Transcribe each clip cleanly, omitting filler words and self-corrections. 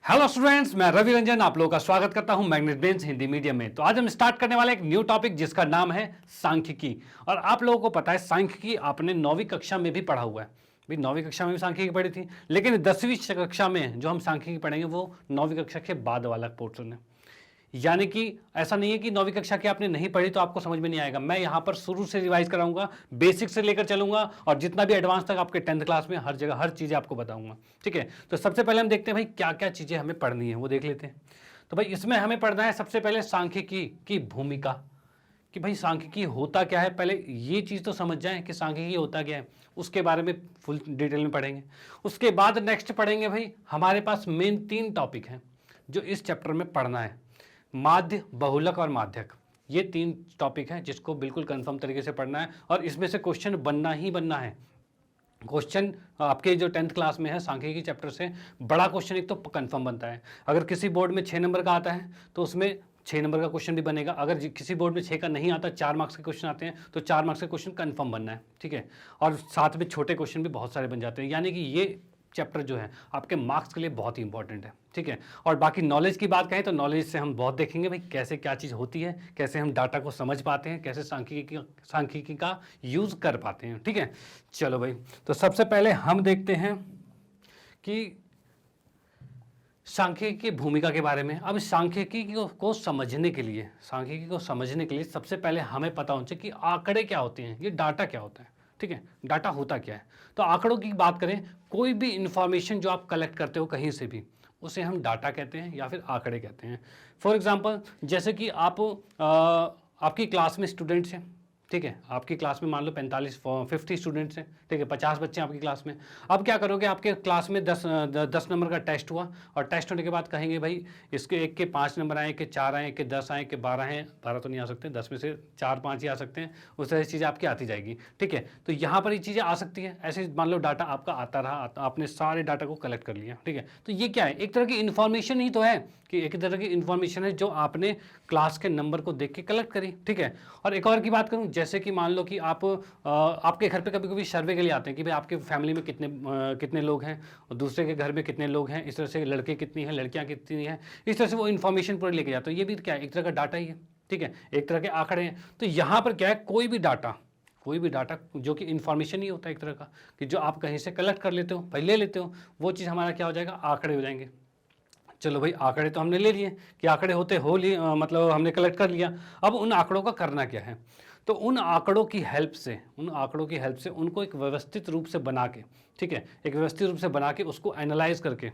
Hello students, मैं रवि रंजन आप लोगों का स्वागत करता हूं मैग्नेट ब्रेन्स हिंदी मीडियम में। तो आज हम स्टार्ट करने वाले एक न्यू टॉपिक जिसका नाम है सांख्यिकी। और आप लोगों को पता है सांख्यिकी आपने 9वीं कक्षा में भी पढ़ा हुआ है। भाई 9वीं कक्षा में भी सांख्यिकी पढ़ी थी, लेकिन 10वीं कक्षा में जो हम सांख्यिकी पढ़ेंगे वो 9वीं कक्षा के बाद वाला पोर्शन है। यानी कि ऐसा नहीं है कि 9वीं कक्षा की आपने नहीं पढ़ी तो आपको समझ में नहीं आएगा। मैं यहां पर शुरू से रिवाइज कराऊंगा, बेसिक से लेकर चलूंगा और जितना भी एडवांस तक आपके 10th क्लास में हर जगह हर चीज़ें आपको बताऊंगा। ठीक है, तो सबसे पहले हम देखते हैं भाई क्या क्या चीज़ें हमें पढ़नी है वो देख लेते हैं। तो भाई इसमें हमें पढ़ना है सबसे पहले सांख्यिकी की भूमिका, कि भाई सांख्यिकी होता क्या है। पहले ये चीज़ तो समझ जाएं कि सांख्यिकी होता क्या है, उसके बारे में फुल डिटेल में पढ़ेंगे। उसके बाद नेक्स्ट पढ़ेंगे भाई हमारे पास मेन 3 टॉपिक हैं जो इस चैप्टर में पढ़ना है, माध्य, बहुलक और माध्यक। ये 3 टॉपिक हैं जिसको बिल्कुल कंफर्म तरीके से पढ़ना है और इसमें से क्वेश्चन बनना ही बनना है। क्वेश्चन आपके जो 10th क्लास में है सांख्यिकी चैप्टर से बड़ा क्वेश्चन एक तो कंफर्म बनता है। अगर किसी बोर्ड में 6 नंबर का आता है तो उसमें 6 नंबर का क्वेश्चन भी बनेगा। अगर किसी बोर्ड में 6 का नहीं आता, 4 मार्क्स के क्वेश्चन आते हैं तो 4 मार्क्स के क्वेश्चन कंफर्म बनना है। ठीक है, और साथ में छोटे क्वेश्चन भी बहुत सारे बन जाते हैं। यानी कि ये चैप्टर जो है आपके मार्क्स के लिए बहुत ही इंपॉर्टेंट है। ठीक है, और बाकी नॉलेज की बात करें तो नॉलेज से हम बहुत देखेंगे भाई कैसे क्या चीज़ होती है, कैसे हम डाटा को समझ पाते हैं, कैसे सांख्यिकी का यूज़ कर पाते हैं। ठीक है, चलो भाई, तो सबसे पहले हम देखते हैं कि सांख्यिकी की भूमिका के बारे में। अब सांख्यिकी को समझने के लिए, सांख्यिकी को समझने के लिए सबसे पहले हमें पता होना चाहिए कि आंकड़े क्या होते हैं, ये डाटा क्या होता है। ठीक है, डाटा होता क्या है। तो आंकड़ों की बात करें, कोई भी इंफॉर्मेशन जो आप कलेक्ट करते हो कहीं से भी, उसे हम डाटा कहते हैं या फिर आंकड़े कहते हैं। फॉर एग्जांपल, जैसे कि आपकी क्लास में स्टूडेंट्स हैं। ठीक है, आपकी क्लास में मान लो 50 स्टूडेंट्स हैं। ठीक है, 50 बच्चे हैं आपकी क्लास में। अब क्या करोगे, आपके क्लास में 10 नंबर का टेस्ट हुआ और टेस्ट होने के बाद कहेंगे भाई इसके एक के 5 नंबर आए, एक के 4 आए, एक के 10 आए, एक के 12 हैं। 12 तो नहीं आ सकते, 10 में से 4-5 ही आ सकते हैं। उस तरह की चीज़ें आपकी आती जाएगी। ठीक है, तो यहाँ पर ये चीज़ें आ सकती हैं। ऐसे मान लो डाटा आपका आता रहा, आपने सारे डाटा को कलेक्ट कर लिया। ठीक है, तो ये क्या है, एक तरह की इन्फॉर्मेशन ही तो है, कि एक तरह की इन्फॉर्मेशन है जो आपने क्लास के नंबर को देख के कलेक्ट करी। ठीक है, और एक और की बात करूं, जैसे कि मान लो कि आपके घर पे कभी कभी सर्वे के लिए आते हैं कि भाई आपके फैमिली में कितने लोग हैं और दूसरे के घर में कितने लोग हैं, इस तरह से लड़के कितनी हैं, लड़कियां कितनी हैं, इस तरह से वो इन्फॉर्मेशन पूरी लेके जाते हैं। ये भी क्या है, एक तरह का डाटा ही है। ठीक है, एक तरह के आंकड़े हैं। तो यहाँ पर क्या है, कोई भी डाटा जो कि इन्फॉर्मेशन ही होता है एक तरह का, कि जो आप कहीं से कलेक्ट कर लेते हो, भाई ले लेते हो, वो चीज़ हमारा क्या हो जाएगा, आंकड़े हो जाएंगे। चलो भाई, आंकड़े तो हमने ले लिए कि आंकड़े होते हो लिए, मतलब हमने कलेक्ट कर लिया। अब उन आंकड़ों का करना क्या है, तो उन आंकड़ों की हेल्प से उनको एक व्यवस्थित रूप से बना के, ठीक है, एक व्यवस्थित रूप से बना के उसको एनालाइज करके,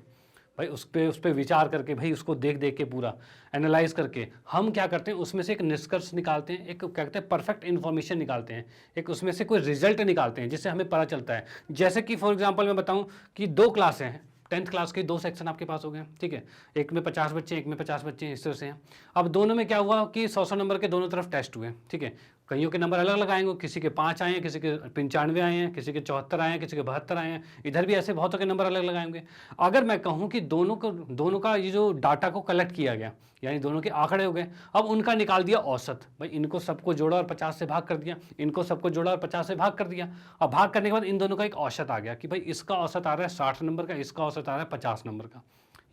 भाई उस पर विचार करके, भाई उसको देख देख के पूरा एनालाइज करके हम क्या करते हैं, उसमें से एक निष्कर्ष निकालते हैं, एक क्या कहते हैं परफेक्ट इन्फॉर्मेशन निकालते हैं, एक उसमें से कोई रिजल्ट निकालते हैं जिससे हमें पता चलता है। जैसे कि फॉर एग्जांपल मैं बताऊं कि 2 क्लासें हैं, 10th क्लास के 2 सेक्शन आपके पास हो गए। ठीक है, एक में 50 बच्चे, एक में 50 बच्चे, इस तरह से हैं। अब दोनों में क्या हुआ कि 100 नंबर के दोनों तरफ टेस्ट हुए। ठीक है, कईयों के नंबर अलग अलग आएंगे, किसी के 5 आए हैं, किसी के 95 आए हैं, किसी के 74 आए हैं, किसी के 72 आए हैं। इधर भी ऐसे बहुतों के नंबर अलग अलग आएंगे। अगर मैं कहूँ कि दोनों का ये जो डाटा को कलेक्ट किया गया, यानी दोनों के आंकड़े हो गए, अब उनका निकाल दिया औसत। भाई इनको सबको जोड़ा और 50 से भाग कर दिया, इनको सबको जोड़ा और 50 से भाग कर दिया। अब भाग करने के बाद इन दोनों का एक औसत आ गया कि भाई इसका औसत आ रहा है 60 नंबर का, इसका औसत आ रहा है 50 नंबर का।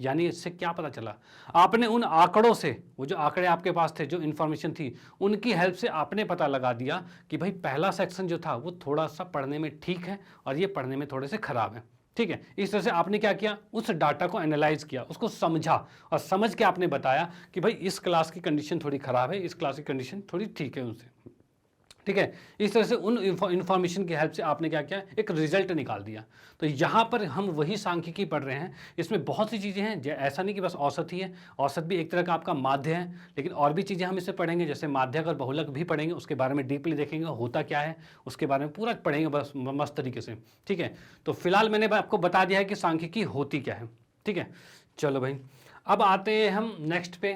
यानी इससे क्या पता चला, आपने उन आंकड़ों से, वो जो आंकड़े आपके पास थे, जो इन्फॉर्मेशन थी, उनकी हेल्प से आपने पता लगा दिया कि भाई पहला सेक्शन जो था वो थोड़ा सा पढ़ने में ठीक है और ये पढ़ने में थोड़े से खराब है। ठीक है, इस तरह से आपने क्या किया, उस डाटा को एनालाइज किया, उसको समझा और समझ के आपने बताया कि भाई इस क्लास की कंडीशन थोड़ी खराब है, इस क्लास की कंडीशन थोड़ी ठीक है उनसे। ठीक है, इस तरह से उन इंफॉर्मेशन की हेल्प से आपने क्या किया, एक रिजल्ट निकाल दिया। तो यहाँ पर हम वही सांख्यिकी पढ़ रहे हैं। इसमें बहुत सी चीज़ें हैं, ऐसा नहीं कि बस औसत ही है, औसत भी एक तरह का आपका माध्य है, लेकिन और भी चीज़ें हम इससे पढ़ेंगे, जैसे माध्यक और बहुलक भी पढ़ेंगे, उसके बारे में डीपली देखेंगे होता क्या है, उसके बारे में पूरा पढ़ेंगे बस मस्त तरीके से। ठीक है, तो फिलहाल मैंने आपको बता दिया है कि सांख्यिकी होती क्या है। ठीक है, चलो भाई, अब आते हैं हम नेक्स्ट पे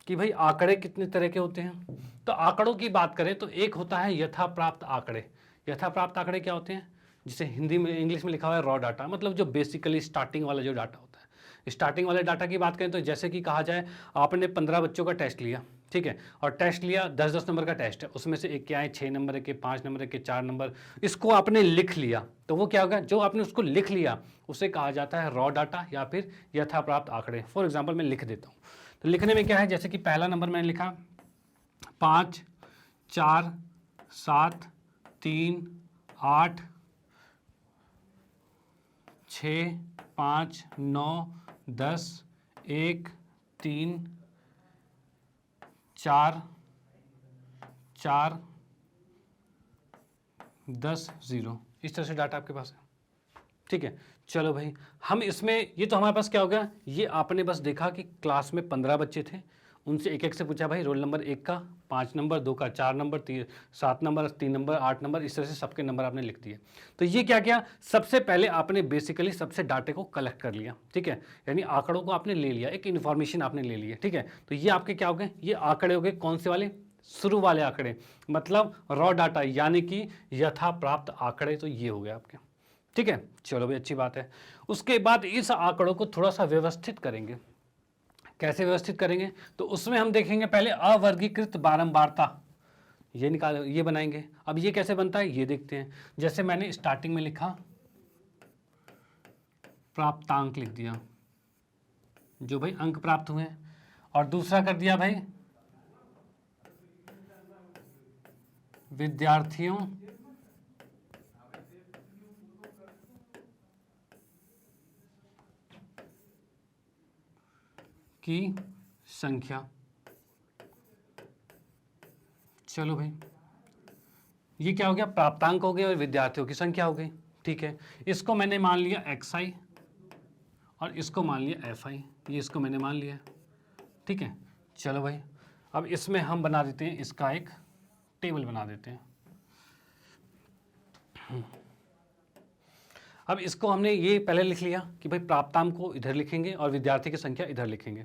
कि भाई आंकड़े कितने तरह के होते हैं। तो आंकड़ों की बात करें तो एक होता है यथा प्राप्त आंकड़े। यथा प्राप्त आंकड़े क्या होते हैं, जिसे हिंदी में इंग्लिश में लिखा हुआ है रॉ डाटा, मतलब जो बेसिकली स्टार्टिंग वाला जो डाटा होता है। स्टार्टिंग वाले डाटा की बात करें तो जैसे कि कहा जाए आपने 15 बच्चों का टेस्ट लिया, ठीक है, और टेस्ट लिया 10-10 नंबर का टेस्ट है, उसमें से एक क्या है 6 नंबर के 5 नंबर के 4 नंबर, इसको आपने लिख लिया तो वो क्या होगा, जो आपने उसको लिख लिया उसे कहा जाता है रॉ डाटा या फिर यथाप्राप्त आंकड़े। फॉर एग्जाम्पल मैं लिख देता हूँ, तो लिखने में क्या है, जैसे कि पहला नंबर मैंने लिखा 5 4 7 3 8 6 5 9 10 1 3 4 4 10 0, इस तरह से डाटा आपके पास है, ठीक है। चलो भाई, हम इसमें ये तो हमारे पास क्या हो गया, ये आपने बस देखा कि क्लास में 15 बच्चे थे, उनसे एक एक से पूछा भाई रोल नंबर 1 का 5 नंबर, 2 का 4 नंबर, 7 नंबर, 3 नंबर, 8 नंबर, इस तरह से सबके नंबर आपने लिख दिए। तो ये क्या किया, सबसे पहले आपने बेसिकली सबसे डाटे को कलेक्ट कर लिया, ठीक है, यानी आंकड़ों को आपने ले लिया, एक इन्फॉर्मेशन आपने ले ली है, ठीक है। तो ये आपके क्या हो गए, ये आंकड़े हो गए, कौन से वाले, शुरू वाले आंकड़े, मतलब रॉ डाटा यानी कि यथा प्राप्त आंकड़े, तो ये हो गए आपके, ठीक है। चलो भाई, अच्छी बात है। उसके बाद इस आंकड़ों को थोड़ा सा व्यवस्थित करेंगे। कैसे व्यवस्थित करेंगे, तो उसमें हम देखेंगे पहले अवर्गीकृत बारंबारता, ये निकाल, ये बनाएंगे। अब ये कैसे बनता है ये देखते हैं। जैसे मैंने स्टार्टिंग में लिखा प्राप्तांक लिख दिया, जो भाई अंक प्राप्त हुए, और दूसरा कर दिया भाई विद्यार्थियों की संख्या। चलो भाई, ये क्या हो गया, प्राप्तांक हो गए और विद्यार्थियों की संख्या हो गई, ठीक है। इसको मैंने मान लिया xi और इसको मान लिया fi, ये इसको मैंने मान लिया, ठीक है। चलो भाई, अब इसमें हम बना देते हैं, इसका एक टेबल बना देते हैं। अब इसको हमने ये पहले लिख लिया कि भाई प्राप्तांक को इधर लिखेंगे और विद्यार्थी की संख्या इधर लिखेंगे।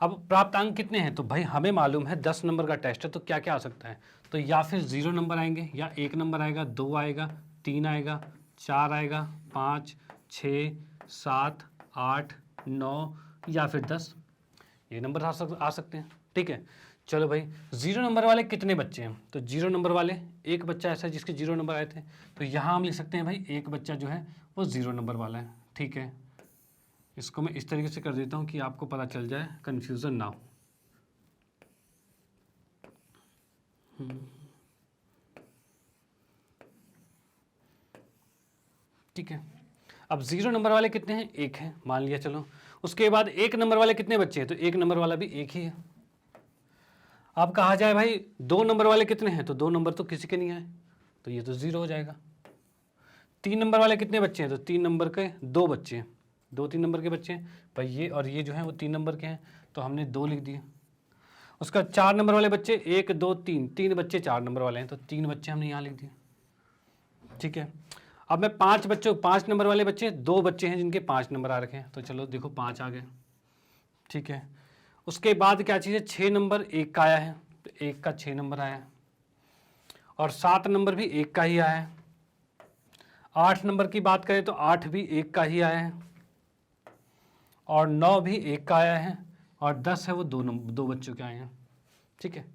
अब प्राप्तांक कितने हैं, तो भाई हमें मालूम है 10 नंबर का टेस्ट है, तो क्या क्या आ सकता है, तो या फिर 0 नंबर आएंगे, या 1 नंबर आएगा, 2 आएगा, 3 आएगा, 4 आएगा, 5 6 7 8 9 या फिर 10, ये नंबर आ सकते हैं, ठीक है। चलो भाई, 0 नंबर वाले कितने बच्चे हैं, तो 0 नंबर वाले एक बच्चा ऐसा है जिसके 0 नंबर आए थे, तो यहाँ हम लिख सकते हैं भाई एक बच्चा जो है वो 0 नंबर वाला है, ठीक है। इसको मैं इस तरीके से कर देता हूँ कि आपको पता चल जाए, कन्फ्यूज़न ना हो। ठीक है, अब 0 नंबर वाले कितने हैं, एक है, मान लिया, चलो। उसके बाद 1 नंबर वाले कितने बच्चे हैं, तो 1 नंबर वाला भी एक ही है। अब कहा जाए भाई 2 नंबर वाले कितने हैं, तो 2 नंबर तो किसी के नहीं आए, तो ये तो 0 हो जाएगा। 3 नंबर वाले कितने बच्चे हैं, तो 3 नंबर के 2 बच्चे हैं, 2-3 नंबर के बच्चे हैं भाई, ये और ये जो है वो 3 नंबर के हैं, तो हमने 2 लिख दिए। उसका 4 नंबर वाले बच्चे 1 2 3, 3 बच्चे 4 नंबर वाले हैं, तो 3 बच्चे हमने यहाँ लिख दिए, ठीक है। अब मैं 5 नंबर वाले बच्चे, 2 बच्चे हैं जिनके 5 नंबर आ रखे हैं, तो चलो देखो 5 आ गए, ठीक है। उसके बाद क्या चीज़ है, 6 नंबर 1 का आया है, तो 1 का 6 नंबर आया है, और 7 नंबर भी 1 का ही आया है। 8 नंबर की बात करें तो 8 भी 1 का ही आया है, और 9 भी 1 का आया है, और 10 है वो 2 बच्चों के आए हैं, ठीक है।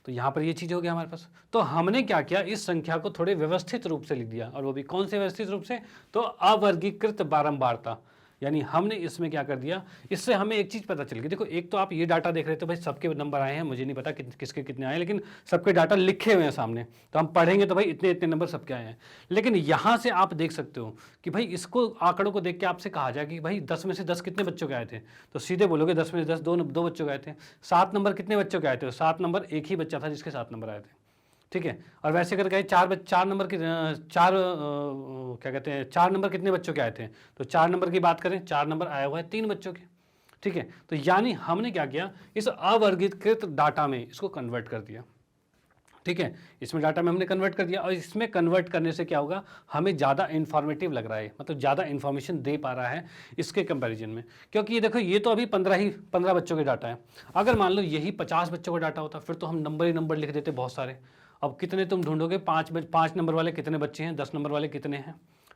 तो यहाँ पर ये चीज़ हो गया हमारे पास। तो हमने क्या किया, इस संख्या को थोड़े व्यवस्थित रूप से लिख दिया, और वो भी कौन से व्यवस्थित रूप से, तो अवर्गीकृत बारंबारता, यानी हमने इसमें क्या कर दिया, इससे हमें एक चीज़ पता चल गई। देखो, एक तो आप ये डाटा देख रहे थे भाई सबके नंबर आए हैं, मुझे नहीं पता किसके कितने आए, लेकिन सबके डाटा लिखे हुए हैं सामने, तो हम पढ़ेंगे तो भाई इतने इतने नंबर सबके आए हैं। लेकिन यहाँ से आप देख सकते हो कि भाई इसको आंकड़ों को देख के आपसे कहा जाए कि भाई 10 में से 10 कितने बच्चों के आए थे, तो सीधे बोलोगे 10 में से 10 दो बच्चों के आए थे। 7 नंबर कितने बच्चों के आए थे, 7 नंबर एक ही बच्चा था जिसके 7 नंबर आए थे, ठीक है। और वैसे अगर कहे 4 नंबर के क्या कहते हैं, 4 नंबर कितने बच्चों के आए थे, तो 4 नंबर की बात करें, 4 नंबर आया हुआ है 3 बच्चों के, ठीक है। तो यानी हमने क्या किया, इस अवर्गीकृत डाटा में इसको कन्वर्ट कर दिया, ठीक है। इसमें डाटा में हमने कन्वर्ट कर दिया, और इसमें कन्वर्ट करने से क्या होगा, हमें ज़्यादा इन्फॉर्मेटिव लग रहा है, मतलब ज़्यादा इन्फॉर्मेशन दे पा रहा है इसके कंपैरिजन में। क्योंकि ये देखो, ये तो अभी 15 बच्चों के डाटा है। अगर मान लो यही 50 बच्चों का डाटा होता, फिर तो हम नंबर ही नंबर लिख देते बहुत सारे। अब कितने तुम ढूंढोगे, 5 नंबर वाले कितने बच्चे हैं, 10 नंबर वाले कितने हैं,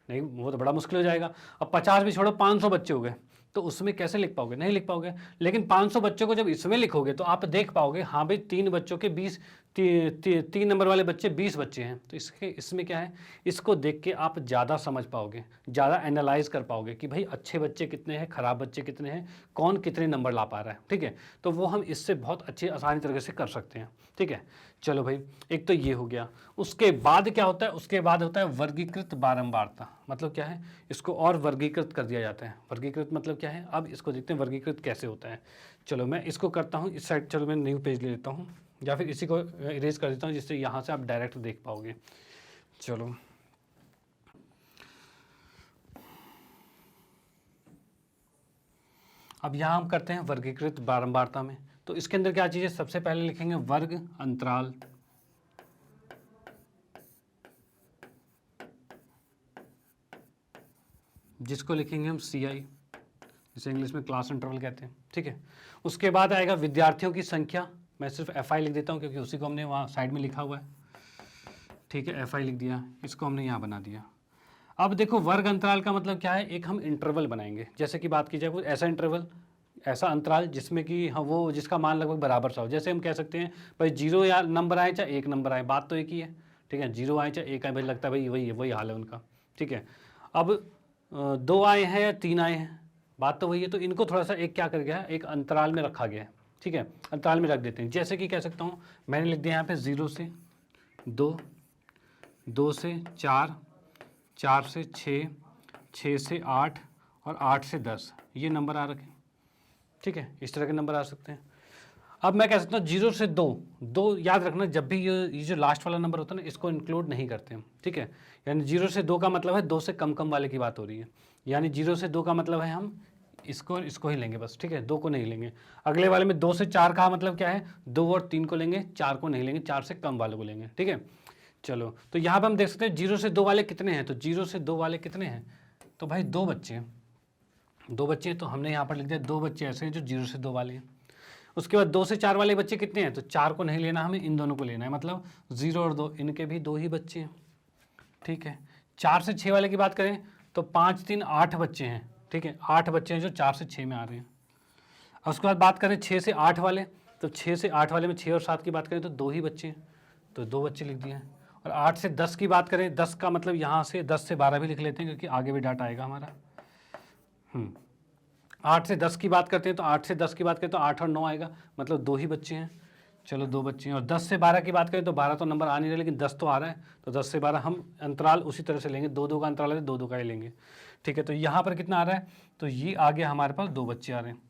नहीं, वो तो बड़ा मुश्किल हो जाएगा। अब 50 भी छोड़ो, 500 बच्चे हो गए, तो उसमें कैसे लिख पाओगे, नहीं लिख पाओगे। लेकिन 500 बच्चों को जब इसमें लिखोगे तो आप देख पाओगे, हाँ भाई 3 बच्चों के 20 3 नंबर वाले बच्चे 20 बच्चे हैं, तो इसमें क्या है, इसको देख के आप ज़्यादा समझ पाओगे, ज़्यादा एनालाइज कर पाओगे कि भाई अच्छे बच्चे कितने हैं, ख़राब बच्चे कितने हैं, कौन कितने नंबर ला पा रहा है। ठीक है, तो वो हम इससे बहुत अच्छी आसानी तरीके से कर सकते हैं। ठीक है, चलो भाई, एक तो ये हो गया। उसके बाद क्या होता है, उसके बाद होता है वर्गीकृत बारंबारता। मतलब क्या है, इसको और वर्गीकृत कर दिया जाता है। वर्गीकृत मतलब क्या है, अब इसको देखते हैं वर्गीकृत कैसे होता है। चलो मैं इसको करता हूँ इस साइड, चलो मैं न्यू पेज ले लेता हूँ, या फिर इसी को इरेज कर देता हूँ, जिससे यहाँ से आप डायरेक्ट देख पाओगे। चलो अब यहाँ हम करते हैं वर्गीकृत बारंबारता में। तो इसके अंदर क्या चीज़ है, सबसे पहले लिखेंगे वर्ग अंतराल, जिसको लिखेंगे हम CI, जिसे इंग्लिश में क्लास इंटरवल कहते हैं। ठीक है, उसके बाद आएगा विद्यार्थियों की संख्या, मैं सिर्फ FI लिख देता हूँ क्योंकि उसी को हमने वहाँ साइड में लिखा हुआ है। ठीक है, FI लिख दिया, इसको हमने यहाँ बना दिया। अब देखो वर्ग अंतराल का मतलब क्या है, एक हम इंटरवल बनाएंगे। जैसे कि बात की जाए, ऐसा इंटरवल, ऐसा अंतराल जिसमें कि हाँ वो जिसका मान लगभग बराबर सा हो। जैसे हम कह सकते हैं भाई 0 या नंबर आए चाहे 1 नंबर आए, बात तो एक ही है। ठीक है, 0 आए चाहे 1 आए, भाई लगता है भाई वही हाल है उनका। ठीक है, अब 2 आए हैं या 3 आए हैं, बात तो वही है। तो इनको थोड़ा सा एक क्या कर गया है, एक अंतराल में रखा गया है। ठीक है, अंतराल में रख देते हैं। जैसे कि कह सकता हूँ, मैंने लिख दिया यहाँ पे 0 से 2, 2 से 4, 4 से 6, 6 से 8 और 8 से 10, ये नंबर आ रखे। ठीक है, इस तरह के नंबर आ सकते हैं। अब मैं कह सकता हूँ 0 से 2 याद रखना, जब भी ये जो लास्ट वाला नंबर होता है ना, इसको इंक्लूड नहीं करते हम। ठीक है, यानी 0 से 2 का मतलब है 2 से कम कम वाले की बात हो रही है। यानी 0 से 2 का मतलब है हम इसको ही लेंगे बस। ठीक है, 2 को नहीं लेंगे। अगले वाले में 2 से 4 का मतलब क्या है, 2 और 3 को लेंगे, 4 को नहीं लेंगे, 4 से कम वाले को लेंगे। ठीक है, चलो तो यहाँ पर हम देख सकते हैं 0 से 2 वाले कितने हैं। तो 0 से 2 वाले कितने हैं, तो भाई 2 बच्चे हैं। 2 बच्चे हैं, तो हमने यहाँ पर लिख दिया 2 बच्चे ऐसे हैं जो 0 से 2 वाले हैं। उसके बाद 2 से 4 वाले बच्चे कितने हैं, तो 4 को नहीं लेना, हमें इन दोनों को लेना है। मतलब 0 और 2, इनके भी 2 ही बच्चे हैं। ठीक है, 4 से 6 वाले की बात करें तो 5, 3, 8 बच्चे हैं। ठीक है, 8 बच्चे हैं जो 4 से 6 में आ रहे हैं। और उसके बाद बात करें 6 से 8 वाले, तो 6 से 8 वाले में 6 और 7 की बात करें तो 2 ही बच्चे हैं, तो 2 बच्चे लिख दिए हैं। और 8 से 10 की बात करें, 10 का मतलब यहाँ से 10 से 12 भी लिख लेते हैं क्योंकि आगे भी डाटा आएगा हमारा। 8 से 10 की बात करते हैं तो 8 से 10 की बात करें तो 8 और 9 आएगा, मतलब 2 ही बच्चे हैं। चलो 2 बच्चे हैं। और 10 से 12 की बात करें तो 12 तो नंबर आ नहीं रहा, लेकिन 10 तो आ रहा है, तो 10 से 12 हम अंतराल उसी तरह से लेंगे, 2 2 का अंतराल है, 2 2 का ही लेंगे। ठीक है, तो यहाँ पर कितना आ रहा है, तो ये आ गया हमारे पास 2 बच्चे आ रहे हैं।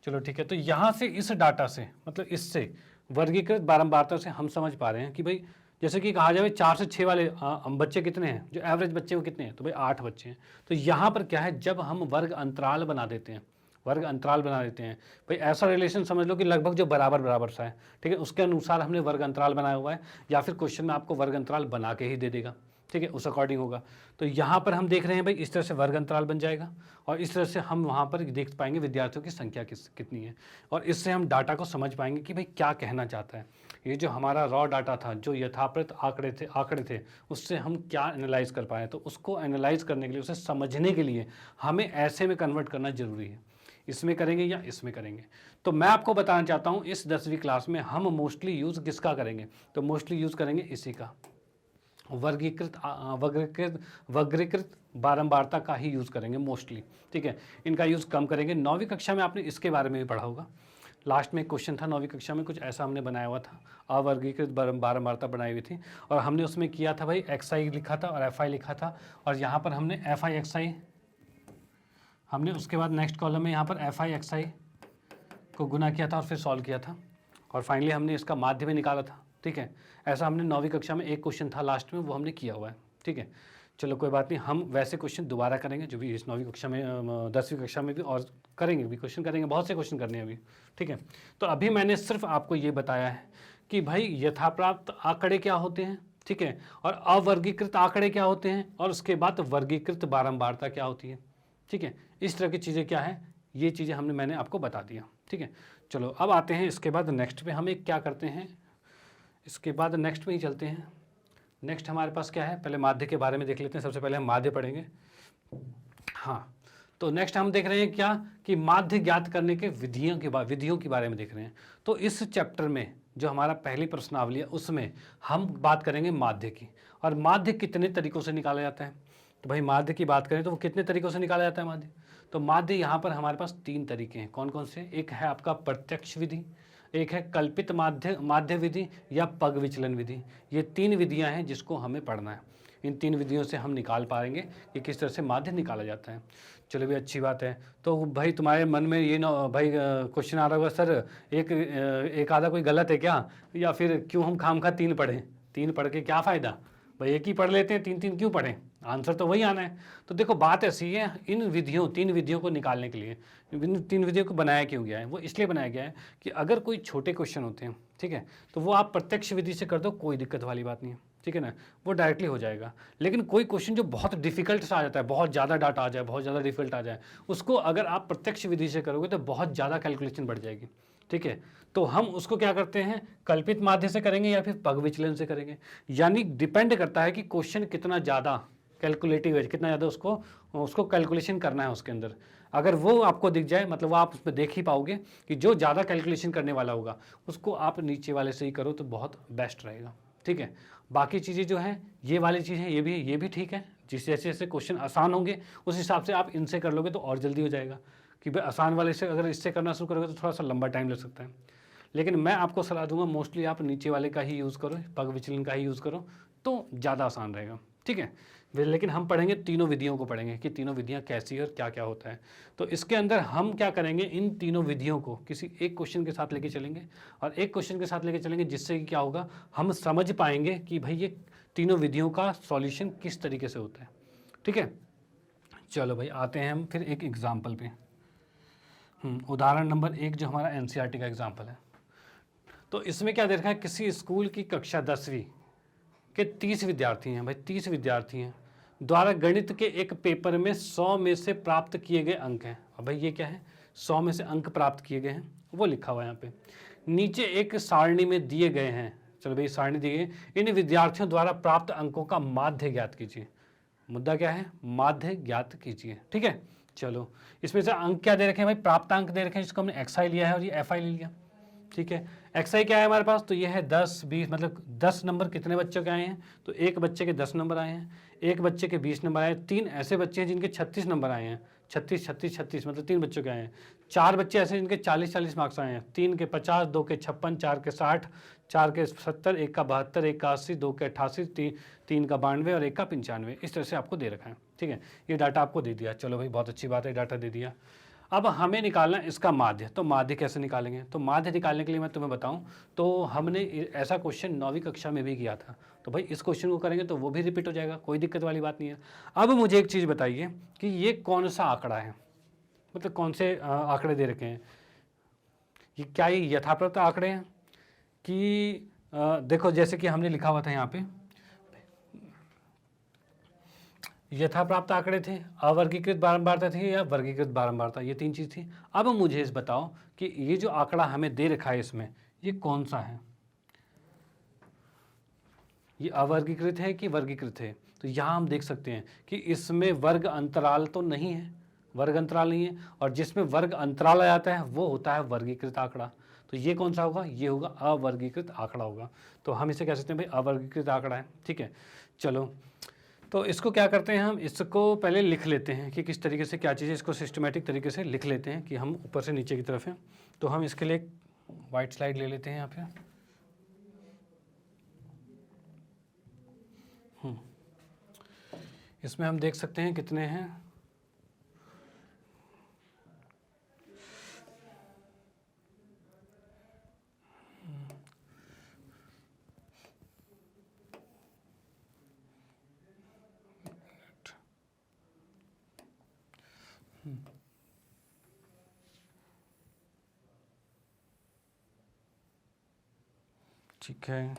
चलो ठीक है, तो यहाँ से इस डाटा से, मतलब इससे वर्गीकृत बारंबारता से हम समझ पा रहे हैं कि भाई जैसे कि कहा जाए 4 से 6 वाले बच्चे कितने हैं, जो एवरेज बच्चे वो कितने हैं, तो भाई 8 बच्चे हैं। तो यहाँ पर क्या है, जब हम वर्ग अंतराल बना देते हैं, वर्ग अंतराल बना देते हैं, भाई ऐसा रिलेशन समझ लो कि लगभग जो बराबर बराबर सा है। ठीक है, उसके अनुसार हमने वर्ग अंतराल बनाया हुआ है, या फिर क्वेश्चन में आपको वर्ग अंतराल बना के ही दे देगा। ठीक है, उस अकॉर्डिंग होगा। तो यहाँ पर हम देख रहे हैं भाई इस तरह से वर्ग अंतराल बन जाएगा, और इस तरह से हम वहाँ पर देख पाएंगे विद्यार्थियों की संख्या कितनी है, और इससे हम डाटा को समझ पाएंगे कि भाई क्या कहना चाहता है। ये जो हमारा रॉ डाटा था, जो यथाप्रत आंकड़े थे, उससे हम क्या एनालाइज कर पाए। तो उसको एनालाइज करने के लिए, उसे समझने के लिए हमें ऐसे में कन्वर्ट करना जरूरी है। इसमें करेंगे या इसमें करेंगे, तो मैं आपको बताना चाहता हूँ इस 10वीं क्लास में हम मोस्टली यूज़ किसका करेंगे, तो मोस्टली यूज़ करेंगे इसी का, वर्गीकृत बारंबारता का ही यूज़ करेंगे मोस्टली। ठीक है, इनका यूज़ कम करेंगे। 9वीं कक्षा में आपने इसके बारे में भी पढ़ा होगा, लास्ट में एक क्वेश्चन था 9वीं कक्षा में, कुछ ऐसा हमने बनाया हुआ था, अवर्गीकृत बारंबारता बनाई हुई थी, और हमने उसमें किया था भाई XI लिखा था और FI लिखा था, और यहाँ पर हमने FI XI, हमने उसके बाद नेक्स्ट कॉलम में यहाँ पर FI XI को गुना किया था और फिर सॉल्व किया था, और फाइनली हमने इसका माध्य भी निकाला था। ठीक है, ऐसा हमने 9वीं कक्षा में एक क्वेश्चन था लास्ट में, वो हमने किया हुआ है। ठीक है, चलो कोई बात नहीं, हम वैसे क्वेश्चन दोबारा करेंगे जो भी इस 9वीं कक्षा में 10वीं कक्षा में भी, और करेंगे भी, क्वेश्चन करेंगे, बहुत से क्वेश्चन करने हैं अभी। ठीक है, तो अभी मैंने सिर्फ आपको ये बताया है कि भाई यथाप्राप्त आंकड़े क्या होते हैं, ठीक है, और अवर्गीकृत आंकड़े क्या होते हैं, और उसके बाद वर्गीकृत बारंबारता क्या होती है। ठीक है, इस तरह की चीज़ें क्या है, ये चीज़ें मैंने आपको बता दिया। ठीक है, चलो अब आते हैं इसके बाद नेक्स्ट पे, हम एक क्या करते हैं, इसके बाद नेक्स्ट में ही चलते हैं। नेक्स्ट हमारे पास क्या है, पहले माध्य के बारे में देख लेते हैं। सबसे पहले हम माध्य पढ़ेंगे। हाँ, तो नेक्स्ट हम देख रहे हैं क्या कि माध्य ज्ञात करने के विधियों के बारे में देख रहे हैं। तो इस चैप्टर में जो हमारा पहली प्रश्नावली है उसमें हम बात करेंगे माध्य की, और माध्य कितने तरीकों से निकाला जाता है। तो भाई माध्य की बात करें तो वो कितने तरीकों से निकाला जाता है माध्य। तो माध्य यहाँ पर हमारे पास 3 तरीके हैं। कौन कौन से? एक है आपका प्रत्यक्ष विधि, एक है कल्पित माध्य विधि या पग विचलन विधि। ये 3 विधियाँ हैं जिसको हमें पढ़ना है। इन 3 विधियों से हम निकाल पाएंगे कि किस तरह से माध्य निकाला जाता है। चलो भी अच्छी बात है। तो भाई तुम्हारे मन में ये ना भाई क्वेश्चन आ रहा होगा, सर एक आधा कोई गलत है क्या, या फिर क्यों हम खामखा 3 पढ़ें, 3 पढ़ के क्या फ़ायदा, भाई एक ही पढ़ लेते हैं, 3 क्यों पढ़ें, आंसर तो वही आना है। तो देखो बात ऐसी है, इन 3 विधियों को निकालने के लिए, इन 3 विधियों को बनाया क्यों गया है, वो इसलिए बनाया गया है कि अगर कोई छोटे क्वेश्चन होते हैं, ठीक है, तो वो आप प्रत्यक्ष विधि से कर दो, कोई दिक्कत वाली बात नहीं है, ठीक है ना, वो डायरेक्टली हो जाएगा। लेकिन कोई क्वेश्चन जो बहुत डिफिकल्ट सा आ जाता है, बहुत ज़्यादा डाटा आ जाए, बहुत ज़्यादा डिफिकल्ट आ जाए, उसको अगर आप प्रत्यक्ष विधि से करोगे तो बहुत ज़्यादा कैलकुलेशन बढ़ जाएगी, ठीक है। तो हम उसको क्या करते हैं, कल्पित माध्य से करेंगे या फिर पग विचलन से करेंगे। यानी डिपेंड करता है कि क्वेश्चन कितना ज़्यादा कैलकुलेटिव है, कितना ज़्यादा उसको कैलकुलेशन करना है उसके अंदर। अगर वो आपको दिख जाए, मतलब वो आप उसमें देख ही पाओगे कि जो ज़्यादा कैलकुलेशन करने वाला होगा उसको आप नीचे वाले से ही करो तो बहुत बेस्ट रहेगा, ठीक है। बाकी चीज़ें जो हैं, ये वाली चीज़ है, ये भी ठीक है। जिस जैसे जैसे क्वेश्चन आसान होंगे उस हिसाब से आप इनसे कर लोगे तो और जल्दी हो जाएगा। कि भाई आसान वाले से अगर इससे करना शुरू करोगे तो थोड़ा सा लंबा टाइम लग सकता है। लेकिन मैं आपको सलाह दूंगा मोस्टली आप नीचे वाले का ही यूज़ करो, पग विचलन का ही यूज़ करो तो ज़्यादा आसान रहेगा, ठीक है। लेकिन हम पढ़ेंगे तीनों विधियों को, पढ़ेंगे कि तीनों विधियाँ कैसी और क्या क्या होता है। तो इसके अंदर हम क्या करेंगे, इन तीनों विधियों को किसी एक क्वेश्चन के साथ लेके चलेंगे, और एक क्वेश्चन के साथ लेके चलेंगे जिससे कि क्या होगा, हम समझ पाएंगे कि भाई ये तीनों विधियों का सॉल्यूशन किस तरीके से होता है, ठीक है। चलो भाई आते हैं हम फिर एक एग्जाम्पल पे। उदाहरण नंबर 1 जो हमारा एनसीईआरटी का एग्जाम्पल है। तो इसमें क्या दे रखा है, किसी स्कूल की कक्षा 10वीं के 30 विद्यार्थी हैं, भाई 30 विद्यार्थी हैं, द्वारा गणित के एक पेपर में 100 में से प्राप्त किए गए अंक हैं। अब भाई ये क्या है, 100 में से अंक प्राप्त किए गए हैं, वो लिखा हुआ है यहाँ पे। नीचे एक सारणी में दिए गए हैं, चलो भाई सारणी दी गई, इन विद्यार्थियों द्वारा प्राप्त अंकों का माध्य ज्ञात कीजिए। मुद्दा क्या है, माध्य ज्ञात कीजिए, ठीक है। चलो इसमें से अंक क्या दे रखे हैं भाई, प्राप्तांक दे रखे हैं, जिसको हमने एक्स आई लिया है और ये एफ आई ले लिया, ठीक है। एक्स आई क्या है हमारे पास, तो ये है 10 20, मतलब 10 नंबर कितने बच्चों के आए हैं, तो एक बच्चे के 10 नंबर आए हैं, एक बच्चे के 20 नंबर आए हैं, 3 ऐसे बच्चे हैं जिनके 36 नंबर आए हैं, 36 36 36 मतलब 3 बच्चों के आए हैं, 4 बच्चे ऐसे जिनके 40 40 मार्क्स आए हैं, 3 के 50, 2 के 56, 4 के 60, 4 के 70, 1 का 72, 1 का 80, 2 के 88, 3 का 92 और 1 का 95, इस तरह से आपको दे रखा है, ठीक है। ये डाटा आपको दे दिया, चलो भाई बहुत अच्छी बात है, डाटा दे दिया। अब हमें निकालना है इसका माध्य। तो माध्य कैसे निकालेंगे, तो माध्य निकालने के लिए मैं तुम्हें बताऊं तो हमने ऐसा क्वेश्चन 9वीं कक्षा में भी किया था, तो भाई इस क्वेश्चन को करेंगे तो वो भी रिपीट हो जाएगा, कोई दिक्कत वाली बात नहीं है। अब मुझे एक चीज़ बताइए कि ये कौन सा आंकड़ा है, मतलब कौन से आंकड़े दे रखे हैं, ये क्या ये यथाप्रत आंकड़े हैं कि देखो जैसे कि हमने लिखा हुआ था यहाँ पे यथाप्राप्त आंकड़े थे, अवर्गीकृत बारंबारता थी या वर्गीकृत बारंबारता, ये 3 चीज़ थी। अब मुझे इस बताओ कि ये जो आंकड़ा हमें दे रखा है इसमें ये कौन सा है, ये अवर्गीकृत है कि वर्गीकृत है। तो यहाँ हम देख सकते हैं कि इसमें वर्ग अंतराल तो नहीं है, वर्ग अंतराल नहीं है, और जिसमें वर्ग अंतराल आ जाता है वो होता है वर्गीकृत आंकड़ा। तो ये कौन सा होगा, ये होगा अवर्गीकृत आंकड़ा होगा। तो हम इसे कह सकते हैं भाई अवर्गीकृत आंकड़ा है, ठीक है। चलो तो इसको क्या करते हैं, हम इसको पहले लिख लेते हैं कि किस तरीके से क्या चीज़ है, इसको सिस्टमेटिक तरीके से लिख लेते हैं कि हम ऊपर से नीचे की तरफ हैं। तो हम इसके लिए वाइट स्लाइड ले लेते हैं यहाँ पे। इसमें हम देख सकते हैं कितने हैं, ठीक है।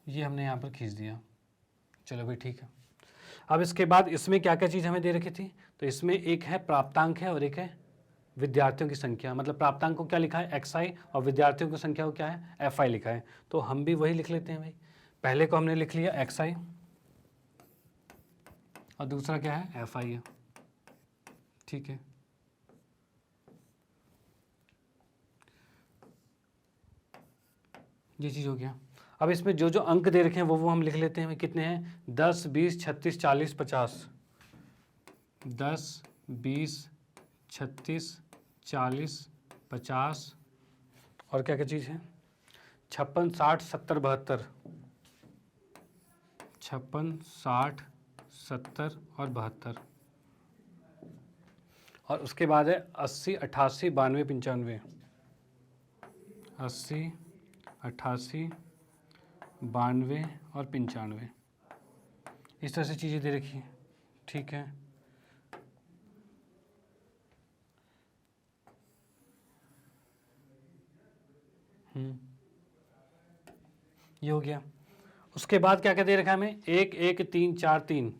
ये हमने यहाँ पर खींच दिया, चलो भाई ठीक है। अब इसके बाद इसमें क्या क्या चीज़ हमें दे रखी थी, तो इसमें एक है प्राप्तांक है और एक है विद्यार्थियों की संख्या, मतलब प्राप्तांक को क्या लिखा है xi और विद्यार्थियों की संख्या को क्या है fi लिखा है। तो हम भी वही लिख लेते हैं भाई, पहले को हमने लिख लिया xi और दूसरा क्या है fi है, ठीक है। ये चीज़ हो गया। अब इसमें जो जो अंक दे रखे हैं वो हम लिख लेते हैं। कितने हैं 10 20 36 40 50, 10 20 36 40 50 और क्या क्या चीज़ है 56 60 70 72, 56 60 70 और 72, और उसके बाद है 80 88 92 95, 80 88 92 और 95, इस तरह से चीज़ें दे रखी हैं, ठीक है। ये हो गया। उसके बाद क्या क्या दे रखा है हमें 1 1 3 4 3,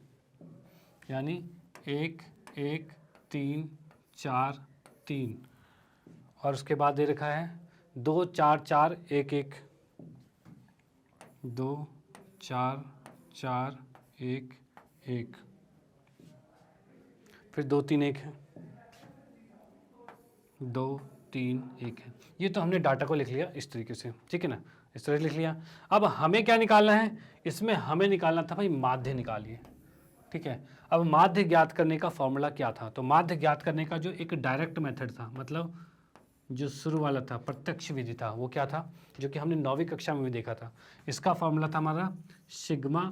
यानी 1 1 3 4 3, और उसके बाद दे रखा है 2 4 4 1 1, 2 4 4 1 1, फिर 2 3 1 है, 2 3 1 है। ये तो हमने डाटा को लिख लिया इस तरीके से, ठीक है ना, इस तरह से लिख लिया। अब हमें क्या निकालना है, इसमें हमें निकालना था भाई माध्य निकालिए, ठीक है। अब माध्य ज्ञात करने का फॉर्मूला क्या था, तो माध्य ज्ञात करने का जो एक डायरेक्ट मेथड था, मतलब जो शुरू वाला था प्रत्यक्ष विधि था, वो क्या था, जो कि हमने 9वीं कक्षा में भी देखा था। इसका फॉर्मूला था हमारा सिग्मा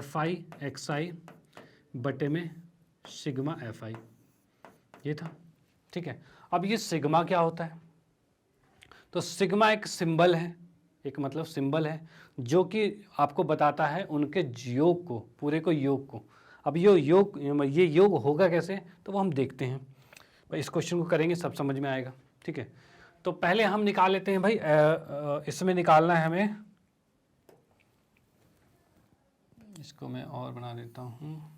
fi xi बटे में सिग्मा fi, ये था, ठीक है। अब ये सिग्मा क्या होता है, तो सिग्मा एक सिंबल है, एक मतलब सिंबल है जो कि आपको बताता है उनके योग को, पूरे को योग को। अब ये योग होगा कैसे, तो वो हम देखते हैं भाई, इस क्वेश्चन को करेंगे सब समझ में आएगा, ठीक है। तो पहले हम निकाल लेते हैं भाई, इसमें निकालना है हमें, इसको मैं और बना देता हूँ,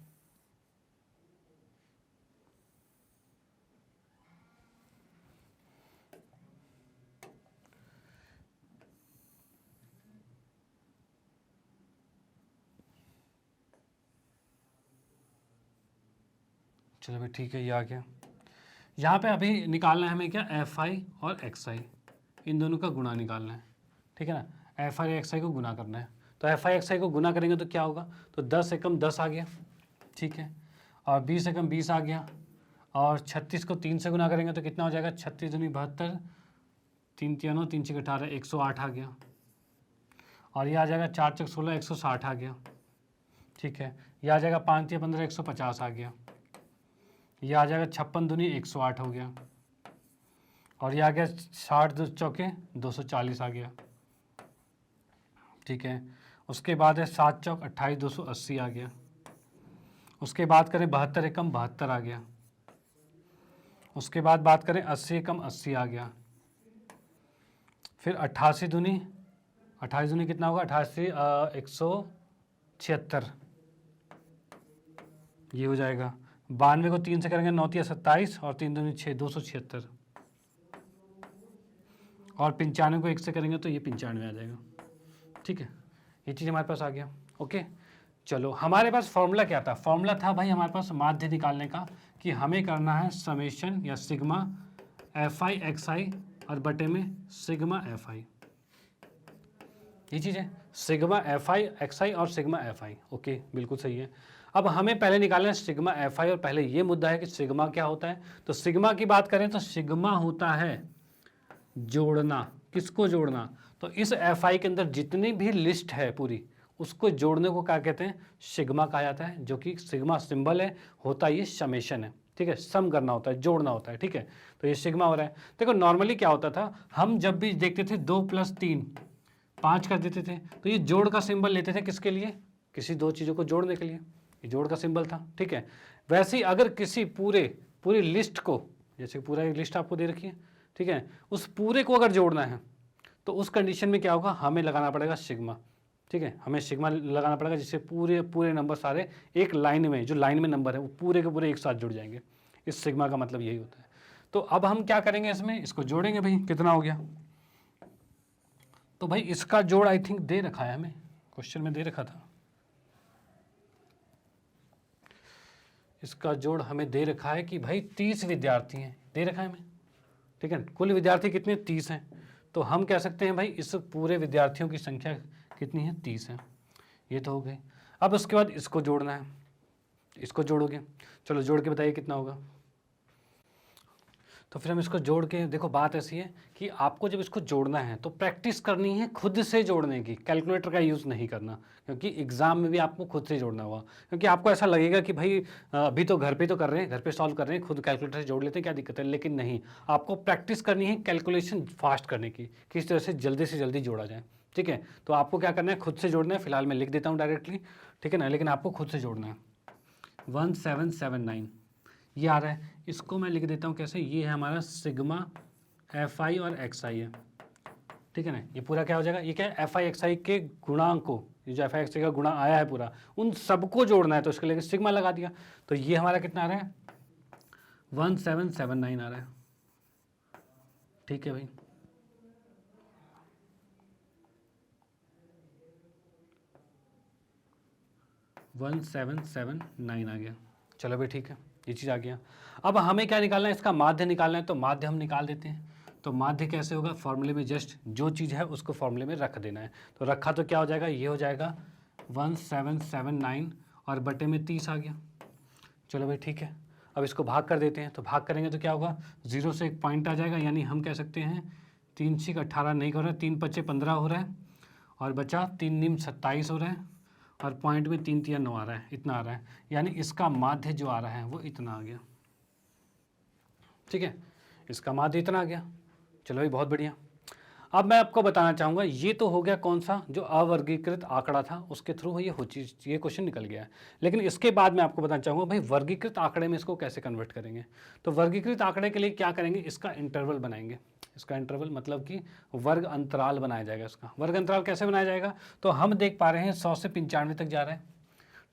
चलो भाई ठीक है, ये आ गया। यहाँ पे अभी निकालना है हमें क्या, fi और xi, इन दोनों का गुणा निकालना है, ठीक है ना। fi और xi को गुना करना है, तो fi xi को गुना करेंगे तो क्या होगा, तो 10 एकम 10 आ गया, ठीक है, और 20 एकम 20 आ गया, और 36 को 3 से गुना करेंगे तो कितना हो जाएगा, 36 दूनी 72, 3 3 3 6 18, 108 आ गया, और ये आ जाएगा 4 चक 16, 160 आ गया, ठीक है। ये आ जाएगा 5 3 15, 150 आ गया, ये आ जाएगा 56 दूनी 108 हो गया, और ये आ गया 60 2 चौके 240 आ गया, ठीक है। उसके बाद है 7 चौक 28 280 आ गया। उसके बाद करें 72 एकम 72 आ गया। उसके बाद बात करें 80 एकम 80 आ गया। फिर 88 दूनी 28 दूनी कितना होगा, 88 176, ये हो जाएगा। 92 को 3 से करेंगे 9 3 27, और 3 दूनी 6 276, और 95 को 1 से करेंगे तो ये 95 आ जाएगा, ठीक है। ये चीज़ हमारे पास आ गया, ओके। चलो हमारे पास फॉर्मूला क्या था, फॉर्मूला था भाई हमारे पास माध्य निकालने का, कि हमें करना है समेशन या सिग्मा fi xi और बटे में सिग्मा fi, ये चीज़ है सिग्मा fi xi और सिग्मा fi, ओके बिल्कुल सही है। अब हमें पहले निकालना है सिग्मा fi, और पहले ये मुद्दा है कि सिग्मा क्या होता है। तो सिग्मा की बात करें तो सिग्मा होता है जोड़ना, किसको जोड़ना, तो इस fi के अंदर जितनी भी लिस्ट है पूरी, उसको जोड़ने को क्या कहते हैं, सिग्मा कहा जाता है। जो कि सिग्मा सिंबल है, होता ये समेशन है, ठीक है, सम करना होता है, जोड़ना होता है, ठीक है। तो ये सिग्मा हो रहा है। देखो नॉर्मली क्या होता था, हम जब भी देखते थे 2 + 3 5 कर देते थे, तो ये जोड़ का सिंबल लेते थे, किसके लिए, किसी दो चीज़ों को जोड़ने के लिए, ये जोड़ का सिंबल था, ठीक है। वैसे ही अगर किसी पूरी लिस्ट को, जैसे पूरा एक लिस्ट आपको दे रखी है, ठीक है, उस पूरे को अगर जोड़ना है तो उस कंडीशन में क्या होगा, हमें लगाना पड़ेगा सिग्मा, ठीक है, हमें सिग्मा लगाना पड़ेगा, जिससे पूरे नंबर सारे एक लाइन में, जो लाइन में नंबर है वो पूरे के पूरे एक साथ जुड़ जाएंगे। इस सिग्मा का मतलब यही होता है। तो अब हम क्या करेंगे, इसमें इसको जोड़ेंगे भाई, कितना हो गया। तो भाई इसका जोड़ आई थिंक दे रखा है हमें, क्वेश्चन में दे रखा था, इसका जोड़ हमें दे रखा है कि भाई 30 विद्यार्थी हैं, दे रखा है हमें, ठीक है। कुल विद्यार्थी कितने, 30 हैं। तो हम कह सकते हैं भाई इस पूरे विद्यार्थियों की संख्या कितनी है, 30 है। ये तो हो गई। अब उसके बाद इसको जोड़ना है, इसको जोड़ोगे, चलो जोड़ के बताइए कितना होगा। तो फिर हम इसको जोड़ के, देखो बात ऐसी है कि आपको जब इसको जोड़ना है तो प्रैक्टिस करनी है खुद से जोड़ने की, कैलकुलेटर का यूज़ नहीं करना, क्योंकि एग्जाम में भी आपको खुद से जोड़ना होगा। क्योंकि आपको ऐसा लगेगा कि भाई अभी तो घर पे तो कर रहे हैं, घर पे सॉल्व कर रहे हैं, खुद कैलकुलेटर से जोड़ लेते हैं, क्या दिक्कत है, लेकिन नहीं, आपको प्रैक्टिस करनी है कैलकुलेशन फास्ट करने की, किस तरह से जल्दी जोड़ा जाए, ठीक है। तो आपको क्या करना है, खुद से जोड़ना है। फिलहाल मैं लिख देता हूँ डायरेक्टली, ठीक है ना, लेकिन आपको खुद से जोड़ना है। 1779 ये आ रहा है, इसको मैं लिख देता हूँ कैसे, ये है हमारा सिग्मा FI और XI है, ठीक है ना। ये पूरा क्या हो जाएगा, ये क्या है, FI XI के गुणांक को, ये जो FI XI का गुणा आया है पूरा, उन सबको जोड़ना है, तो इसके लिए सिग्मा लगा दिया। तो ये हमारा कितना आ रहा है, 1779 आ रहा है, ठीक है भाई। वन 1779 आ गया, चलो भाई ठीक है, ये चीज़ आ गया। अब हमें क्या निकालना है, इसका माध्य निकालना है, तो माध्य हम निकाल देते हैं। तो माध्य कैसे होगा, फॉर्मूले में जस्ट जो चीज़ है उसको फॉर्मूले में रख देना है। तो रखा तो क्या हो जाएगा, ये हो जाएगा 1779 और बटे में 30 आ गया। चलो भाई ठीक है, अब इसको भाग कर देते हैं। तो भाग करेंगे तो क्या होगा, 0 से एक पॉइंट आ जाएगा, यानी हम कह सकते हैं 3 6 18 नहीं कर रहा है, 3 5 15 हो रहा है, और बचा 3 9 27 हो रहा है, और पॉइंट में 3 3 9 आ रहा है, इतना आ रहा है, यानी इसका माध्य जो आ रहा है वो इतना आ गया, ठीक है, इसका माध्य इतना आ गया। चलो भाई बहुत बढ़िया। अब मैं आपको बताना चाहूँगा, ये तो हो गया कौन सा, जो अवर्गीकृत आंकड़ा था उसके थ्रू ये क्वेश्चन निकल गया है। लेकिन इसके बाद मैं आपको बताना चाहूँगा भाई वर्गीकृत आंकड़े में इसको कैसे कन्वर्ट करेंगे। तो वर्गीकृत आंकड़े के लिए क्या करेंगे, इसका इंटरवल बनाएंगे। इसका इंटरवल मतलब कि वर्ग अंतराल बनाया जाएगा। इसका वर्ग अंतराल कैसे बनाया जाएगा, तो हम देख पा रहे हैं 100 से 95 तक जा रहा है,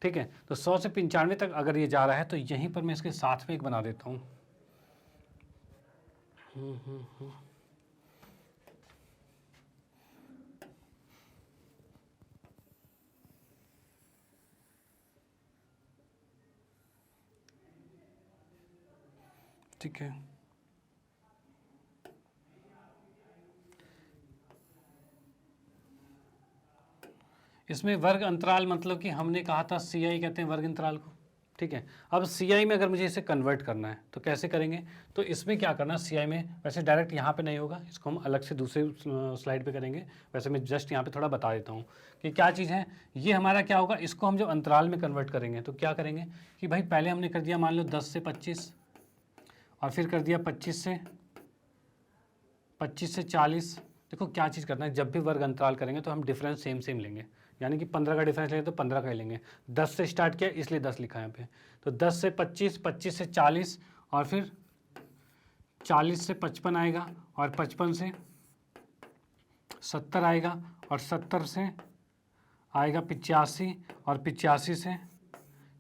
ठीक है। तो 100 से 95 तक अगर ये जा रहा है तो यहीं पर मैं इसके साथ में एक बना देता हूँ। ठीक है, इसमें वर्ग अंतराल मतलब कि हमने कहा था CI कहते हैं वर्ग अंतराल को, ठीक है। अब CI में अगर मुझे इसे कन्वर्ट करना है तो कैसे करेंगे, तो इसमें क्या करना, CI में वैसे डायरेक्ट यहाँ पे नहीं होगा, इसको हम अलग से दूसरे स्लाइड पे करेंगे। वैसे मैं जस्ट यहाँ पे थोड़ा बता देता हूँ कि क्या चीज़ है। ये हमारा क्या होगा, इसको हम जो अंतराल में कन्वर्ट करेंगे तो क्या करेंगे कि भाई पहले हमने कर दिया मान लो 10 से 25, और फिर कर दिया 25 से 40। देखो क्या चीज़ करना है, जब भी वर्ग अंतराल करेंगे तो हम डिफरेंस सेम लेंगे, यानी कि 15 का डिफरेंस लेंगे तो 15 का ही लेंगे। 10 से स्टार्ट किया इसलिए 10 लिखा है यहाँ पे। तो 10 से 25, 25 से 40, और फिर 40 से 55 आएगा, और 55 से 70 आएगा, और 70 से आएगा 85, और 85 से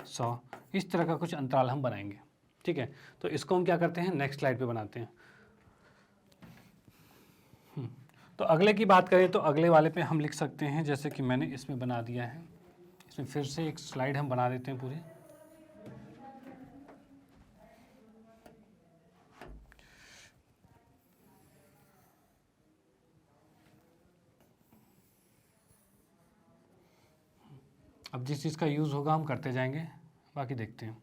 100। इस तरह का कुछ अंतराल हम बनाएंगे, ठीक है। तो इसको हम क्या करते हैं, नेक्स्ट स्लाइड पे बनाते हैं। तो अगले की बात करें तो अगले वाले पे हम लिख सकते हैं, जैसे कि मैंने इसमें बना दिया है, इसमें फिर से एक स्लाइड हम बना देते हैं पूरी। अब जिस चीज़ का यूज़ होगा हम करते जाएंगे, बाकी देखते हैं।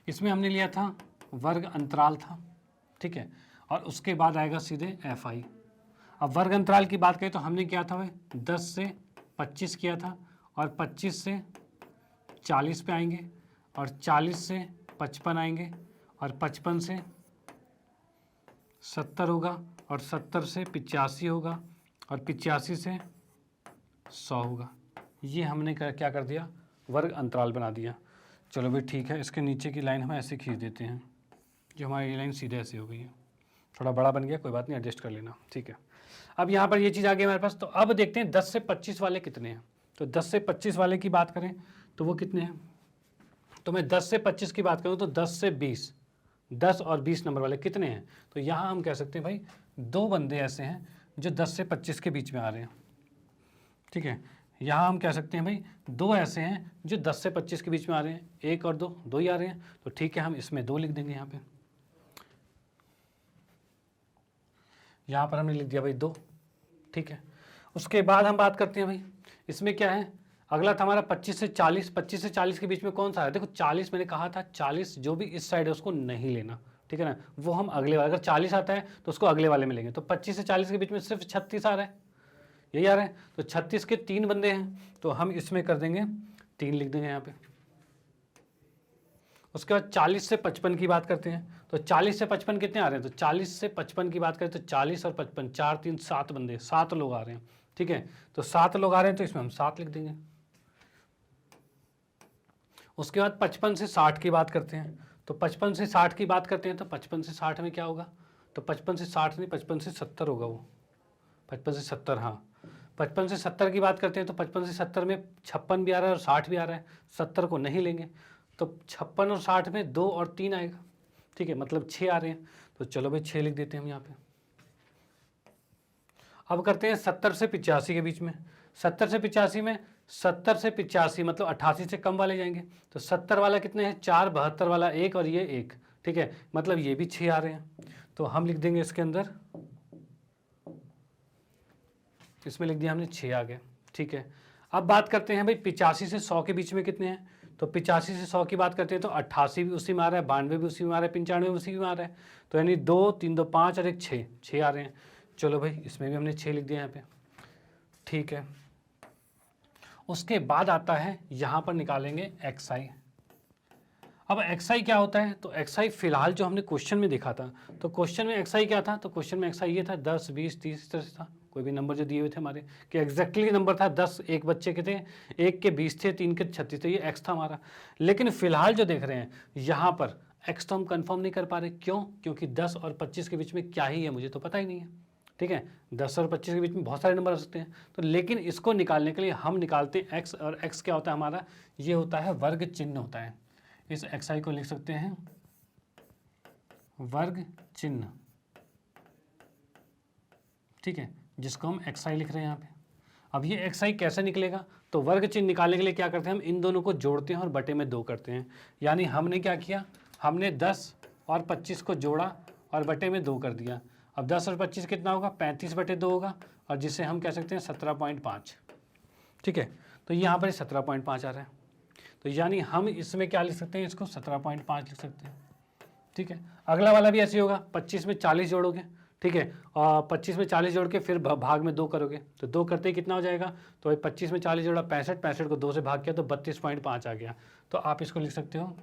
इसमें हमने लिया था वर्ग अंतराल था, ठीक है, और उसके बाद आएगा सीधे FI। अब वर्ग अंतराल की बात करें तो हमने किया था भाई 10 से 25 किया था, और 25 से 40 पे आएंगे, और 40 से 55 आएंगे, और 55 से 70 होगा, और 70 से 85 होगा, और 85 से 100 होगा। ये हमने क्या कर दिया, वर्ग अंतराल बना दिया। चलो भाई ठीक है, इसके नीचे की लाइन हम ऐसे खींच देते हैं, जो हमारी ये लाइन सीधे ऐसे हो गई है। थोड़ा बड़ा बन गया, कोई बात नहीं, एडजस्ट कर लेना, ठीक है। अब यहाँ पर ये चीज़ आ गई हमारे पास। तो अब देखते हैं 10 से 25 वाले कितने हैं। तो 10 से 25 वाले की बात करें तो वो कितने हैं, तो मैं 10 से 25 की बात करूँ तो 10 से 20, 10 और 20 नंबर वाले कितने हैं? तो यहाँ हम कह सकते हैं भाई 2 बंदे ऐसे हैं जो 10 से 25 के बीच में आ रहे हैं, ठीक है। यहाँ हम कह सकते हैं भाई 2 ऐसे हैं जो 10 से 25 के बीच में आ रहे हैं, 1 और 2, 2 ही आ रहे हैं, तो ठीक है हम इसमें 2 लिख देंगे यहाँ पे। यहाँ पर हमने लिख दिया भाई 2, ठीक है। उसके बाद हम बात करते हैं भाई इसमें क्या है, अगला था हमारा 25 से 40, 25 से 40 के बीच में कौन सा है? देखो 40 मैंने कहा था 40 जो भी इस साइड है उसको नहीं लेना, ठीक है ना, वो हम अगले वाले, अगर 40 आता है तो उसको अगले वाले में लेंगे। तो 25 से 40 के बीच में सिर्फ 36 आ रहा है, यही आ रहा है, तो 36 के 3 बंदे हैं, तो हम इसमें कर देंगे 3 लिख देंगे यहाँ पे। उसके बाद 40 से 55 की बात करते हैं, तो 40 से 55 कितने आ रहे हैं? तो 40 से 55 की बात करें तो 40 और 55, 4 3 7 बंदे, 7 लोग आ रहे हैं, ठीक है। तो 7 लोग आ रहे हैं तो इसमें हम 7 लिख देंगे। उसके बाद 55 से 60 की बात करते हैं, तो 55 से 60 की बात करते हैं तो 55 से 60 में क्या होगा? तो 55 से 60 नहीं, 55 से 70 होगा वो, 55 से 70, हाँ 55 से 70 की बात करते हैं तो 55 से 70 में 56 भी आ रहा है और 60 भी आ रहा है, 70 को नहीं लेंगे, तो 56 और 60 में 2 और 3 आएगा, ठीक है, मतलब 6 आ रहे हैं, तो चलो भाई 6 लिख देते हैं हम यहाँ पे। अब करते हैं 70 से 85 के बीच में, 70 से 85 में 70 से 85 मतलब 88 से कम वाले जाएंगे, तो 70 वाला कितने हैं? 4, 72 वाला 1 और ये 1, ठीक है, मतलब ये भी 6 आ रहे हैं, तो हम लिख देंगे इसके अंदर, इसमें लिख दिया हमने 6 आ गए, ठीक है। अब बात करते हैं भाई 85 से 100 के बीच में कितने हैं, तो 85 से 100 की बात करते हैं तो 88 भी उसी में आ रहा है, 92 भी उसी में आ रहा है, 95 भी उसी में आ रहा है, तो यानी 2 3 2 5 और 1 6, 6 आ रहे हैं। चलो भाई इसमें भी हमने 6 लिख दिया यहाँ पे, ठीक है। उसके बाद आता है यहाँ पर निकालेंगे एक्स आई। अब एक्स आई क्या होता है? तो एक्स आई फिलहाल जो हमने क्वेश्चन में देखा था, तो क्वेश्चन में एक्स आई क्या था? तो क्वेश्चन में एक्स आई ये था 10 20 30 इस तरह से था, कोई भी नंबर जो दिए हुए थे हमारे कि एग्जैक्टली नंबर था 10, एक बच्चे के थे, एक के 20 थे, 3 के 36 थे, ये एक्स था हमारा। लेकिन फिलहाल जो देख रहे हैं यहाँ पर एक्स तो हम कंफर्म नहीं कर पा रहे, क्यों? क्योंकि 10 और 25 के बीच में क्या ही है मुझे तो पता ही नहीं है, ठीक है। 10 और 25 के बीच में बहुत सारे नंबर आ सकते हैं, तो लेकिन इसको निकालने के लिए हम निकालते हैं एक्स, और एक्स क्या होता है हमारा? ये होता है वर्ग चिन्ह होता है। इस एक्स आई को लिख सकते हैं वर्ग चिन्ह, ठीक है, जिसको हम एक्स आई लिख रहे हैं यहाँ पे। अब ये एक्स आई कैसे निकलेगा? तो वर्ग चिन्ह निकालने के लिए क्या करते हैं हम? इन दोनों को जोड़ते हैं और बटे में 2 करते हैं। यानी हमने क्या किया? हमने 10 और 25 को जोड़ा और बटे में 2 कर दिया। अब 10 और 25 कितना होगा? 35/2 होगा, और जिसे हम कह सकते हैं 17.5, ठीक है। तो यहाँ पर 17.5 आ रहा है, तो यानी हम इसमें क्या लिख सकते हैं? इसको 17.5 लिख सकते हैं, ठीक है। अगला वाला भी ऐसे होगा, 25 में 40 जोड़ोगे, ठीक है, और 25 में 40 जोड़ के फिर भाग में 2 करोगे, तो 2 करते ही कितना हो जाएगा? तो 25 में 40 जोड़ा 65, 65 को 2 से भाग किया तो 32.5 आ गया, तो आप इसको लिख सकते हो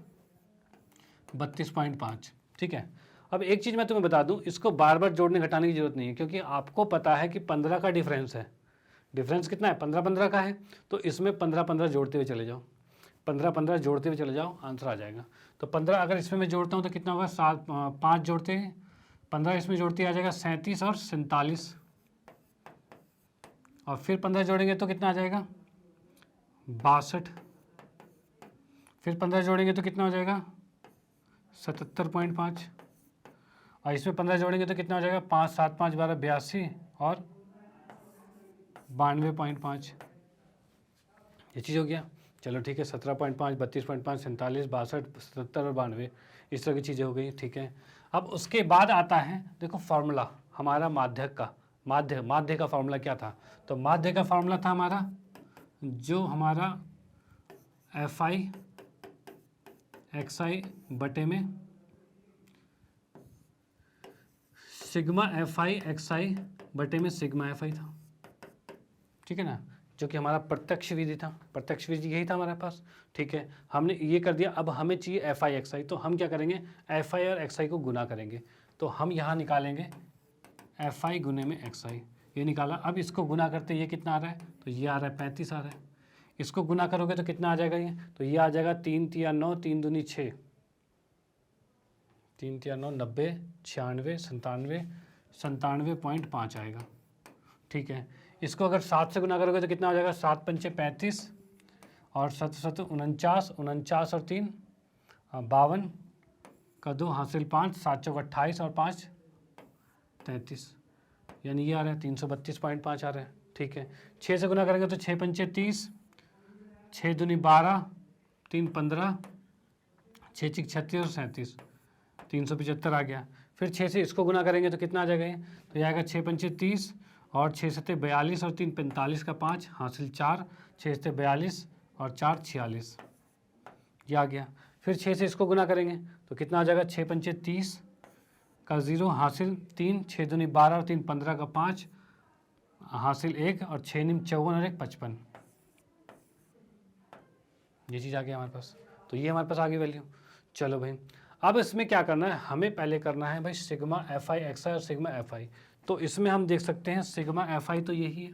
32.5, ठीक है। अब एक चीज़ मैं तुम्हें बता दूं, इसको बार बार जोड़ने घटाने की जरूरत नहीं है, क्योंकि आपको पता है कि 15 का डिफरेंस है। डिफरेंस कितना है? 15-15 का है, तो इसमें 15-15 जोड़ते हुए चले जाओ, 15-15 जोड़ते हुए चले जाओ, आंसर आ जाएगा। तो 15 अगर इसमें मैं जोड़ता हूँ तो कितना होगा? 7 5 जोड़ते हैं 15 इसमें जोड़ते आ जाएगा 37 और 47, और फिर 15 जोड़ेंगे तो कितना आ जाएगा? 62, फिर 15 जोड़ेंगे तो कितना हो जाएगा? 77.5, और इसमें 15 जोड़ेंगे तो कितना हो जाएगा? 5 7 5 12 82 और 92.5, ये चीज़ हो गया। चलो ठीक है, 17.5 32.5 47 62 77 और 92, इस तरह की चीज़ें हो गई, ठीक है। अब उसके बाद आता है, देखो फार्मूला हमारा माध्यक का, माध्य का फार्मूला क्या था? तो माध्य का फार्मूला था हमारा, जो हमारा एफ आई एक्स आई बटे में सिग्मा एफ आई एक्स आई बटे में सिग्मा एफ आई था, ठीक है ना, जो कि हमारा प्रत्यक्ष विधि था, प्रत्यक्ष विधि यही था हमारे पास, ठीक है। हमने ये कर दिया, अब हमें चाहिए एफ आई एक्स आई, तो हम क्या करेंगे? एफ आई और एक्स आई को गुना करेंगे, तो हम यहाँ निकालेंगे एफ आई गुने में एक्स आई, ये निकाला। अब इसको गुना करते ये कितना आ रहा है? तो ये आ रहा है 35 आ रहा है, इसको गुना करोगे तो कितना आ जाएगा ये? तो ये आ जाएगा 3 3 9 3 दूनी 6, 3 3 9 90 96 97 97.5 आएगा, ठीक है। इसको अगर 7 से गुना करोगे तो कितना हो जाएगा? 7 पंचे 35 और 7 7 49 49 और 3 52 का 2 हासिल 5, 7 चौक 28 और 5 33, यानी ये आ रहा है 332.5 आ रहा है। ठीक है, 6 से गुना करेंगे तो 6 पंचे 30, 6 दूनी 12, 3 15, 6 चिक 36 और 37, 375 आ गया। फिर 6 से इसको गुना करेंगे तो कितना आ जाएगा ये, तो ये आएगा 6 पंचे 30 और 6 सत्ते 42 और 3 45 का 5 हासिल 4, 6 सत्ते 42 और 4 46, ये आ गया। फिर 6 से इसको गुना करेंगे तो कितना आ जाएगा, 6 पंचे 30 का 0 हासिल 3, 6 दूनी 12 और 3 15 का 5 हासिल 1 और 6 निम 54 और 1 55, ये चीज़ आ गया हमारे पास। तो ये हमारे पास आ गई वैल्यू। चलो भाई, अब इसमें क्या करना है, हमें पहले करना है भाई सिग्मा एफ आई एक्स आई और सिग्मा एफ आई। तो इसमें हम देख सकते हैं सिग्मा एफ आई तो यही है,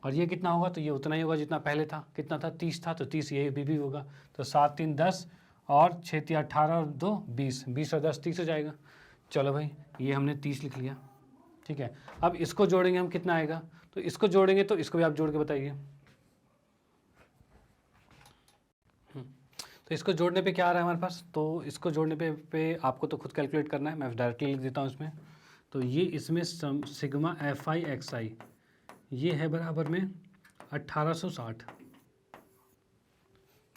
और ये कितना होगा, तो ये उतना ही होगा जितना पहले था। कितना था, 30 था, तो 30 ये भी होगा। तो 7 3 10 और 6 3 18 और 2 20, 20 और 10 30 हो जाएगा। चलो भाई, ये हमने 30 लिख लिया। ठीक है, अब इसको जोड़ेंगे हम, कितना आएगा, तो इसको जोड़ेंगे तो इसको भी आप जोड़ के बताइए। तो इसको जोड़ने पे क्या आ रहा है हमारे पास, तो इसको जोड़ने पे आपको तो खुद कैलकुलेट करना है, मैं डायरेक्टली लिख देता हूँ इसमें। तो ये इसमें सिग्मा एफ आई एक्स आई ये है बराबर में 1860,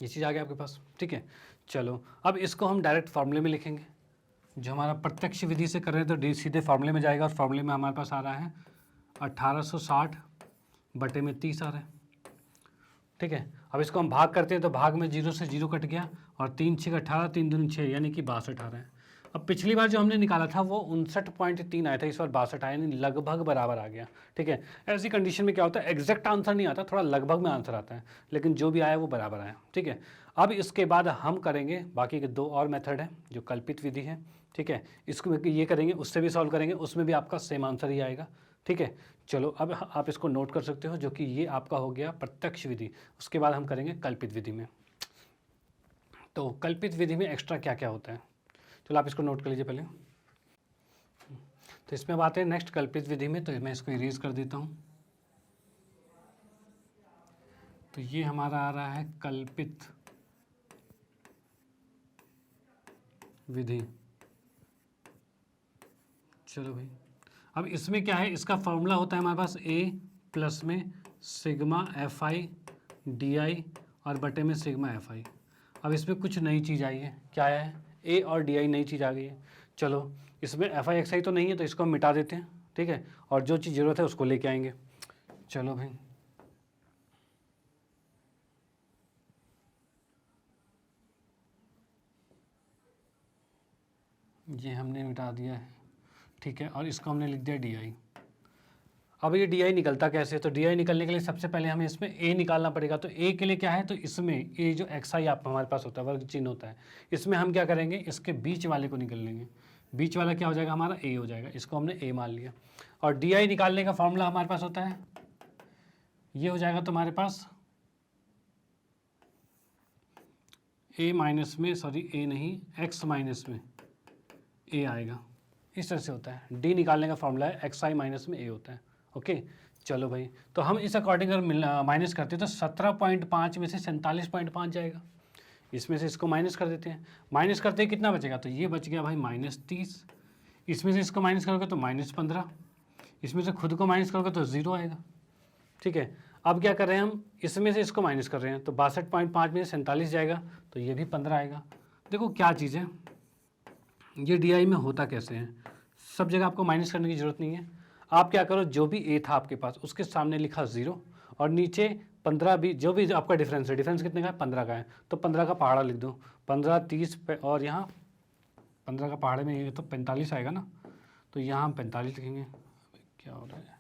ये चीज़ आ गया आपके पास। ठीक है, चलो अब इसको हम डायरेक्ट फार्मूले में लिखेंगे। जो हमारा प्रत्यक्ष विधि से कर रहे हैं तो सीधे फार्मूले में जाएगा, और फार्मूले में हमारे पास आ रहा है 1860 बटे में 30 आ रहा है। ठीक है, अब इसको हम भाग करते हैं तो भाग में 0 से 0 कट गया, और 3 6 18, 3 दूनी 6 यानी कि 62 आ रहा है। अब पिछली बार जो हमने निकाला था वो 59.3 आया था, इस बार 62 आया, यानी लगभग बराबर आ गया। ठीक है, ऐसी कंडीशन में क्या होता है, एग्जैक्ट आंसर नहीं आता, थोड़ा लगभग में आंसर आता है, लेकिन जो भी आया वो बराबर आया। ठीक है, अब इसके बाद हम करेंगे बाकी के 2 और मेथड है जो कल्पित विधि है। ठीक है, इसको ये करेंगे, उससे भी सॉल्व करेंगे, उसमें भी आपका सेम आंसर ही आएगा। ठीक है, चलो अब आप इसको नोट कर सकते हो, जो कि ये आपका हो गया प्रत्यक्ष विधि। उसके बाद हम करेंगे कल्पित विधि में। तो कल्पित विधि में एक्स्ट्रा क्या क्या होता है, चलो आप इसको नोट कर लीजिए पहले। तो इसमें बात है नेक्स्ट कल्पित विधि में, तो मैं इसको इरेज कर देता हूँ। तो ये हमारा आ रहा है कल्पित विधि। चलो भाई, अब इसमें क्या है, इसका फॉर्मूला होता है हमारे पास a प्लस में sigma F I D I और बटे में सिग्मा एफ आई। अब इसमें कुछ नई चीज़ आई है, क्या आया है, a और डी आई नई चीज़ आ गई है। चलो इसमें एफ आई एक्स आई तो नहीं है, तो इसको हम मिटा देते हैं। ठीक है, और जो चीज़ ज़रूरत है उसको लेके आएंगे। चलो भाई, ये हमने मिटा दिया है। ठीक है, और इसको हमने लिख दिया डी आई। अब ये डी आई निकलता कैसे, तो डी आई निकलने के लिए सबसे पहले हमें इसमें ए निकालना पड़ेगा। तो ए के लिए क्या है, तो इसमें ए जो एक्स आई आप हमारे पास होता है, वर्ग चिन्ह होता है, इसमें हम क्या करेंगे, इसके बीच वाले को निकल लेंगे। बीच वाला क्या हो जाएगा, हमारा ए हो जाएगा, इसको हमने ए मान लिया। और डी आई निकालने का फॉर्मूला हमारे पास होता है, ये हो जाएगा तुम्हारे पास ए माइनस में, सॉरी ए नहीं, एक्स माइनस में ए आएगा, इस तरह से होता है। डी निकालने का फॉर्मूला है एक्स आई माइनस में ए होता है। ओके, चलो भाई, तो हम इस अकॉर्डिंग अगर माइनस करते हैं तो 17.5 में से 47.5 जाएगा। इसमें से इसको माइनस कर देते हैं, माइनस करते हैं कितना बचेगा, तो ये बच गया भाई -30। इसमें से इसको माइनस करोगे तो -15, इसमें से खुद को माइनस करोगे तो 0 आएगा। ठीक है, अब क्या कर रहे हैं हम, इसमें से इसको माइनस कर रहे हैं, तो 62.5 में 47 जाएगा, तो ये भी 15 आएगा। देखो क्या चीज़ है, ये डी आई में होता कैसे है, सब जगह आपको माइनस करने की ज़रूरत नहीं है। आप क्या करो, जो भी ए था आपके पास उसके सामने लिखा 0 और नीचे 15 भी, जो भी आपका डिफरेंस है, डिफरेंस कितने का है, 15 का है, तो 15 का पहाड़ा लिख दो। 15 30 और यहाँ 15 का पहाड़े में ये तो 45 आएगा ना, तो यहाँ हम 45 लिखेंगे। क्या हो रहा है,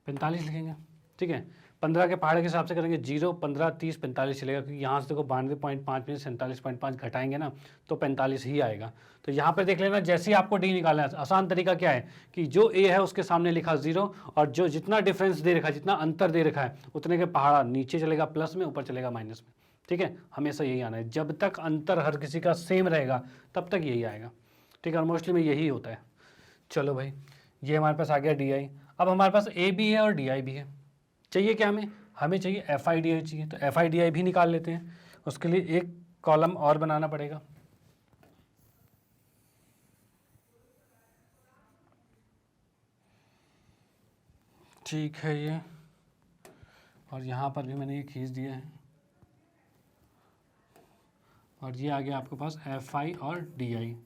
45 लिखेंगे। ठीक है, 15 के पहाड़े के हिसाब से करेंगे, 0 15 30 45 चलेगा, क्योंकि यहाँ से देखो 92.5 में 47.5 घटाएंगे ना तो 45 ही आएगा। तो यहाँ पर देख लेना, जैसे ही आपको डी निकालना है, आसान तरीका क्या है कि जो ए है उसके सामने लिखा 0 और जो जितना डिफरेंस दे रखा है, जितना अंतर दे रखा है, उतने के पहाड़ा नीचे चलेगा प्लस में, ऊपर चलेगा माइनस में। ठीक है, हमेशा यही आना है, जब तक अंतर हर किसी का सेम रहेगा तब तक यही आएगा। ठीक है, और मोस्टली में यही होता है। चलो भाई, ये हमारे पास आ गया डी आई। अब हमारे पास ए भी है और डी आई भी है, चाहिए क्या हमें, हमें चाहिए एफ आई डी आई चाहिए, तो एफ आई डी आई भी निकाल लेते हैं। उसके लिए एक कॉलम और बनाना पड़ेगा। ठीक है ये, और यहाँ पर भी मैंने ये खींच दिया है, और ये आ गया आपके पास एफ आई और D I.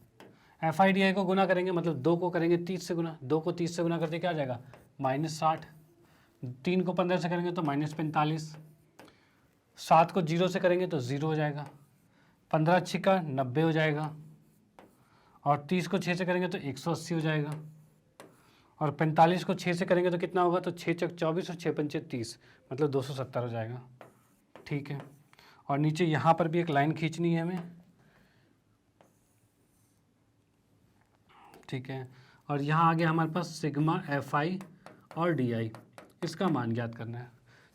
F I D I को गुना करेंगे, मतलब 2 को करेंगे 30 से गुना, 2 को 30 से गुना करते क्या आ जाएगा -60, 3 को 15 से करेंगे तो -45, 7 को 0 से करेंगे तो 0 हो जाएगा, 15 छिका 90 हो जाएगा, और 30 को 6 से करेंगे तो 180 हो जाएगा, और 45 को 6 से करेंगे तो कितना होगा, तो 6 चक 24 और 6 पंचे 30, मतलब 270 हो जाएगा। ठीक है, और नीचे यहाँ पर भी एक लाइन खींचनी है हमें। ठीक है, और यहाँ आ गया हमारे पास सिग्मा एफ आई और डी आई, इसका मान ज्ञात करना है।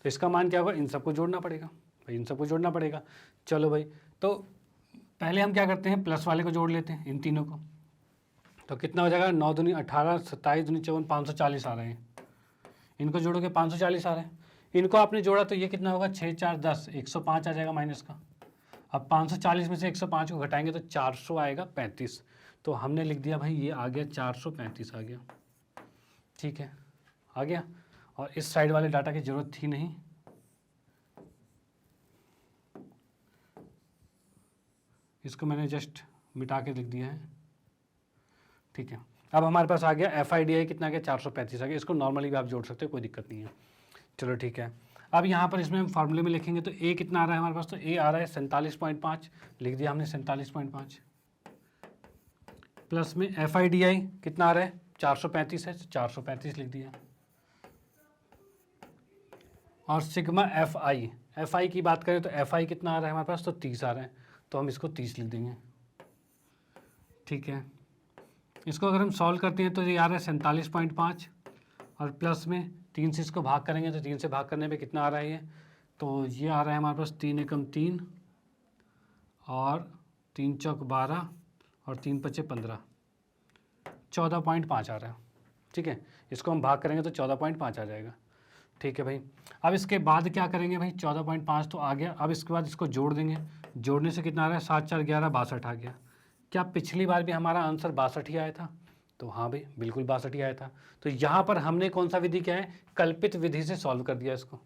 तो इसका मान क्या होगा, इन सबको जोड़ना पड़ेगा भाई, इन सबको जोड़ना पड़ेगा। चलो भाई, तो पहले हम क्या करते हैं, प्लस वाले को जोड़ लेते हैं इन तीनों को। तो कितना हो जाएगा, 9 दूनी 18, 27 दूनी 54, 540 आ रहे हैं। इनको जोड़ोगे 540 आ रहे हैं। इनको आपने जोड़ा तो ये कितना होगा, 6 4 10, 105 आ जाएगा माइनस का। अब 540 में से 105 को घटाएंगे तो 400 आएगा 35। तो हमने लिख दिया भाई, ये आ गया 435 आ गया। ठीक है, आ गया। और इस साइड वाले डाटा की ज़रूरत थी नहीं, इसको मैंने जस्ट मिटा के लिख दिया है। ठीक है, अब हमारे पास आ गया एफ आई डी आई कितना आ गया, 435 आ गया। इसको नॉर्मली भी आप जोड़ सकते हो, कोई दिक्कत नहीं है। चलो ठीक है, अब यहाँ पर इसमें हम फार्मूले में लिखेंगे तो ए कितना आ रहा है हमारे पास, तो ए आ रहा है 47.5, लिख दिया हमने 47.5, प्लस में एफ आई डी आई कितना आ रहा है, 435 है, 435 लिख दिया, और सिग्मा एफ आई की बात करें तो एफ आई कितना आ रहा है हमारे पास, तो 30 आ रहा है, तो हम इसको 30 लिख देंगे। ठीक है, इसको अगर हम सॉल्व करते हैं तो ये आ रहा है 47.5, और प्लस में 3 से इसको भाग करेंगे तो 3 से भाग करने पे कितना आ रहा है ये, तो ये आ रहा है हमारे पास 3 एकम 3, और 3 चौक 12, और 3 पचे 15, 14.5 आ रहा है। ठीक है, इसको हम भाग करेंगे तो 14.5 आ जाएगा। ठीक है भाई, अब इसके बाद क्या करेंगे भाई, 14.5 तो आ गया। अब इसके बाद इसको जोड़ देंगे, जोड़ने से कितना आ रहा है, 7 4 11 62 आ गया। क्या पिछली बार भी हमारा आंसर 62 ही आया था, तो हाँ भाई बिल्कुल 62 ही आया था। तो यहाँ पर हमने कौन सा विधि क्या है, कल्पित विधि से सॉल्व कर दिया इसको।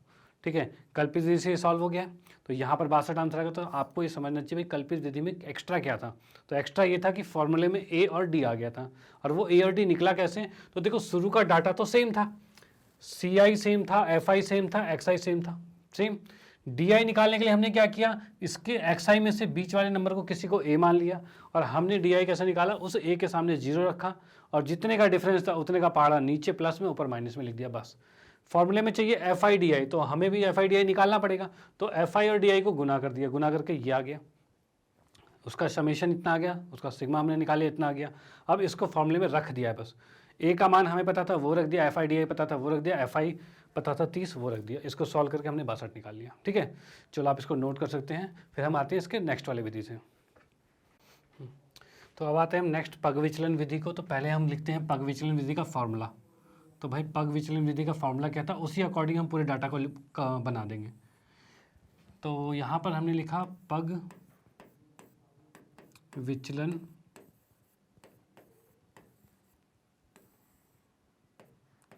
ठीक है, कल्पित विधि से सॉल्व हो गया, तो यहाँ पर 62 आंसर आएगा। तो आपको ये समझना चाहिए भाई कल्पित विधि में एक्स्ट्रा क्या था, तो एक्स्ट्रा ये था कि फॉर्मूले में ए और डी आ गया था। और वो ए और डी निकला कैसे, तो देखो शुरू का डाटा तो सेम था, सी आई सेम था, एफ आई सेम था, एक्स आई सेम था, सेम। डी आई निकालने के लिए हमने क्या किया, इसके एक्स आई में से बीच वाले नंबर को किसी को ए मान लिया, और हमने डी आई कैसे निकाला, उस ए के सामने 0 रखा, और जितने का डिफरेंस था उतने का पहाड़ा नीचे प्लस में ऊपर माइनस में लिख दिया बस। फॉर्मूले में चाहिए एफ आई डी आई, तो हमें भी एफ आई डी आई निकालना पड़ेगा, तो एफ आई और डी आई को गुना कर दिया, गुना करके ये आ गया, उसका समेशन इतना आ गया, उसका सिग्मा हमने निकाले इतना आ गया। अब इसको फॉर्मूले में रख दिया है बस, ए का मान हमें पता था वो रख दिया, एफ आई डी आई पता था वो रख दिया, एफ आई पता था 30 वो रख दिया। इसको सॉल्व करके हमने 62 निकाल लिया। ठीक है, चलो आप इसको नोट कर सकते हैं। फिर हम आते हैं इसके नेक्स्ट वाले विधि से। तो अब आते हैं हम नेक्स्ट पग विचलन विधि को। तो पहले हम लिखते हैं पग विचलन विधि का फॉर्मूला। तो भाई पग विचलन विधि का फॉर्मूला क्या था, उसी अकॉर्डिंग हम पूरे डाटा को बना देंगे। तो यहाँ पर हमने लिखा पग विचलन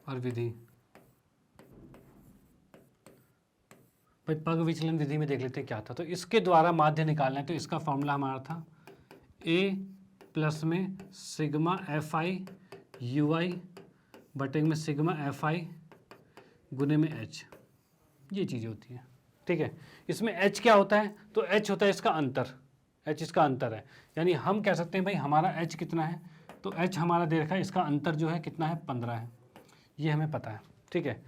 और विधि। भाई पग विचलन विधि में देख लेते हैं क्या था। तो इसके द्वारा माध्य निकालना है, तो इसका फॉर्मूला हमारा था ए प्लस में सिग्मा एफ आई यू आई बटे में सिग्मा एफ आई गुने में एच, ये चीज़ें होती हैं। ठीक है, इसमें एच क्या होता है, तो एच होता है इसका अंतर, एच इसका अंतर है। यानी हम कह सकते हैं भाई हमारा एच कितना है, तो एच हमारा दे रखा है, इसका अंतर जो है कितना है 15 है, ये हमें पता है। ठीक है,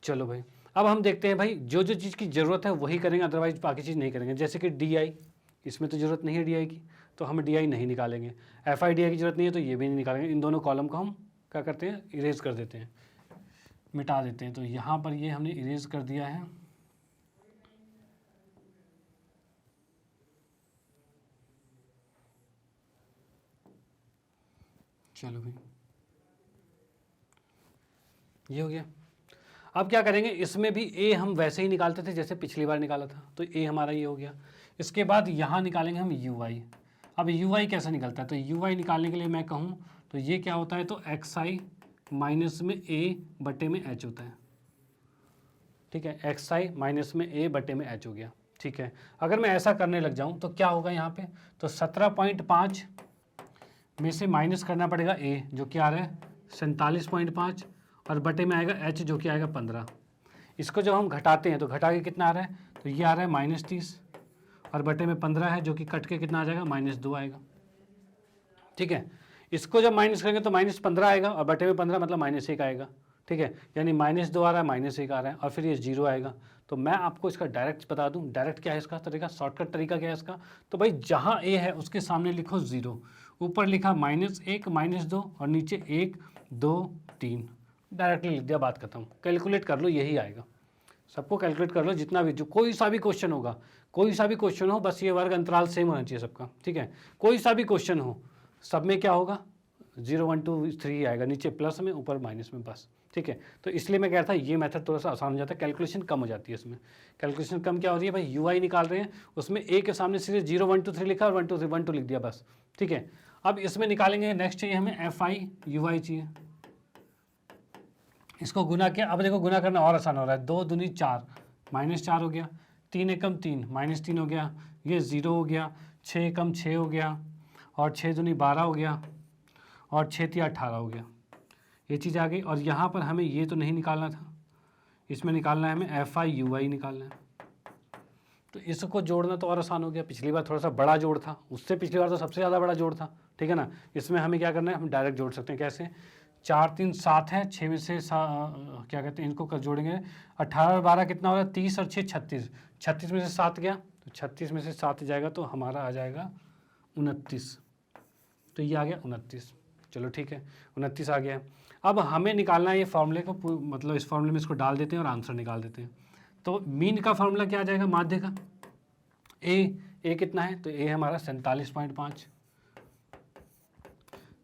चलो भाई अब हम देखते हैं भाई जो जो चीज़ की ज़रूरत है वही करेंगे, अदरवाइज बाकी चीज़ नहीं करेंगे। जैसे कि डी आई, इसमें तो ज़रूरत नहीं है डी आई की, तो हम डी आई नहीं निकालेंगे। एफ आई डी आई की ज़रूरत नहीं है तो ये भी नहीं निकालेंगे। इन दोनों कॉलम को हम क्या करते हैं, इरेज कर देते हैं, मिटा देते हैं। तो यहाँ पर ये हमने इरेज कर दिया है। चलो भाई ये हो गया। अब क्या करेंगे, इसमें भी ए हम वैसे ही निकालते थे जैसे पिछली बार निकाला था, तो ए हमारा ये हो गया। इसके बाद यहाँ निकालेंगे हम यू वाई। अब यू वाई कैसे निकलता है, तो यू वाई निकालने के लिए मैं कहूँ तो ये क्या होता है, तो एक्स आई माइनस में ए बटे में एच होता है। ठीक है, एक्स आई माइनस में ए बटे में एच हो गया। ठीक है, अगर मैं ऐसा करने लग जाऊँ तो क्या होगा यहाँ पे, तो 17.5 में से माइनस करना पड़ेगा ए जो कि आ रहा है 47.5 और बटे में आएगा एच जो कि आएगा 15। इसको जब हम घटाते हैं तो घटा के कितना आ रहा है, तो ये आ रहा है -30 और बटे में 15 है जो कि कट के कितना आ जाएगा, -2 आएगा। ठीक है, इसको जब माइनस करेंगे तो -15 आएगा और बटे में 15 मतलब -1 आएगा। ठीक है, यानी -2 आ रहा है, -1 आ रहा है और फिर ये 0 आएगा। तो मैं आपको इसका डायरेक्ट बता दूं, डायरेक्ट क्या है इसका तरीका, शॉर्टकट तरीका क्या है इसका, तो भाई जहाँ ए है उसके सामने लिखो 0, ऊपर लिखा -1 -2 और नीचे 1 2 3, डायरेक्टली लिख दिया, बात खत्म। कैलकुलेट कर लो, यही आएगा। सबको कैलकुलेट कर लो, जितना भी, जो कोई सा भी क्वेश्चन होगा, कोई सा भी क्वेश्चन हो, बस ये वर्ग अंतराल सेम होना चाहिए सबका। ठीक है, कोई सा भी क्वेश्चन हो, सब में क्या होगा, 0 1 2 3 आएगा, नीचे प्लस में ऊपर माइनस में, बस। ठीक है, तो इसलिए मैं कह रहा था ये मेथड थोड़ा सा आसान हो जाता है, कैलकुलेशन कम हो जाती है इसमें। कैलकुलेशन कम क्या होती है भाई, यू आई निकाल रहे हैं, उसमें ए के सामने सीधे 0 1 2 3 लिखा और 1 2 3 1 2 लिख दिया, बस। ठीक है, अब इसमें निकालेंगे, नेक्स्ट चाहिए हमें एफ आई यू आई चाहिए। इसको गुना किया, अब देखो गुना करना और आसान हो रहा है, 2 दूनी 4 -4 हो गया, 3 एकम 3 -3 हो गया, ये 0 हो गया, 6 एकम 6 हो गया और 6 दूनी 12 हो गया और 6 तिया 18 हो गया, ये चीज़ आ गई। और यहाँ पर हमें ये तो नहीं निकालना था, इसमें निकालना है हमें एफ आई यू आई निकालना है। तो इसको जोड़ना तो और आसान हो गया, पिछली बार थोड़ा सा बड़ा जोड़ था, उससे पिछली बार तो सबसे ज़्यादा बड़ा जोड़ था। ठीक है ना, इसमें हमें क्या करना है, हम डायरेक्ट जोड़ सकते हैं। कैसे, 4 3 7 है, 6 में से क्या कहते हैं, इनको जोड़ेंगे, 18 और 12 कितना हो रहा है, 30 और 6 36, 36 में से 7 गया तो 36 में से 7 जाएगा तो हमारा आ जाएगा 29, तो ये आ गया 29। चलो ठीक है, 29 आ गया। अब हमें निकालना है ये फॉर्मूले को, मतलब इस फॉर्मूले में इसको डाल देते हैं और आंसर निकाल देते हैं। तो मीन का फॉर्मूला क्या आ जाएगा, माध्य का, ए कितना है, तो ए हमारा 47.5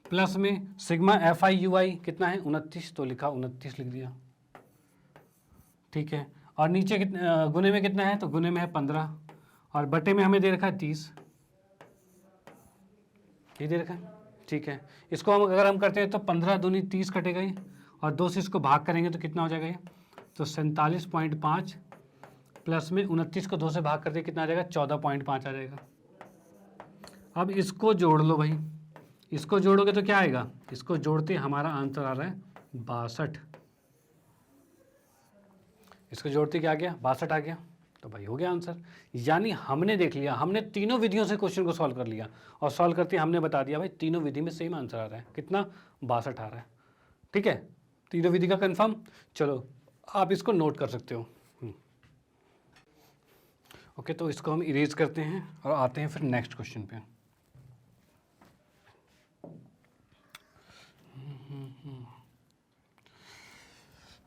प्लस में सिग्मा एफ आई यू आई कितना है 29, तो लिखा 29 लिख दिया। ठीक है, और नीचे कितने गुने में कितना है, तो गुने में है 15 और बटे में हमें दे रखा है 30, ये दे रखा है। ठीक है, इसको हम अगर हम करते हैं तो 15 दूनी 30 कटेगा ही और 2 से इसको भाग करेंगे तो कितना हो जाएगा ये, तो 47.5 प्लस में 29 को 2 से भाग कर दिया कितना आ जाएगा, 14.5 आ जाएगा। अब इसको जोड़ लो भाई, इसको जोड़ोगे तो क्या आएगा, इसको जोड़ते हमारा आंसर आ रहा है 62, इसको जोड़ते क्या आ गया, 62 आ गया। तो भाई हो गया आंसर। यानी हमने देख लिया, हमने तीनों विधियों से क्वेश्चन को सॉल्व कर लिया और सॉल्व करते हमने बता दिया भाई तीनों विधि में सेम आंसर आ रहा है, कितना, 62 आ रहा है। ठीक है, तीनों विधि का कंफर्म। चलो आप इसको नोट कर सकते हो। ओके, तो इसको हम इरेज करते हैं और आते हैं फिर नेक्स्ट क्वेश्चन पे।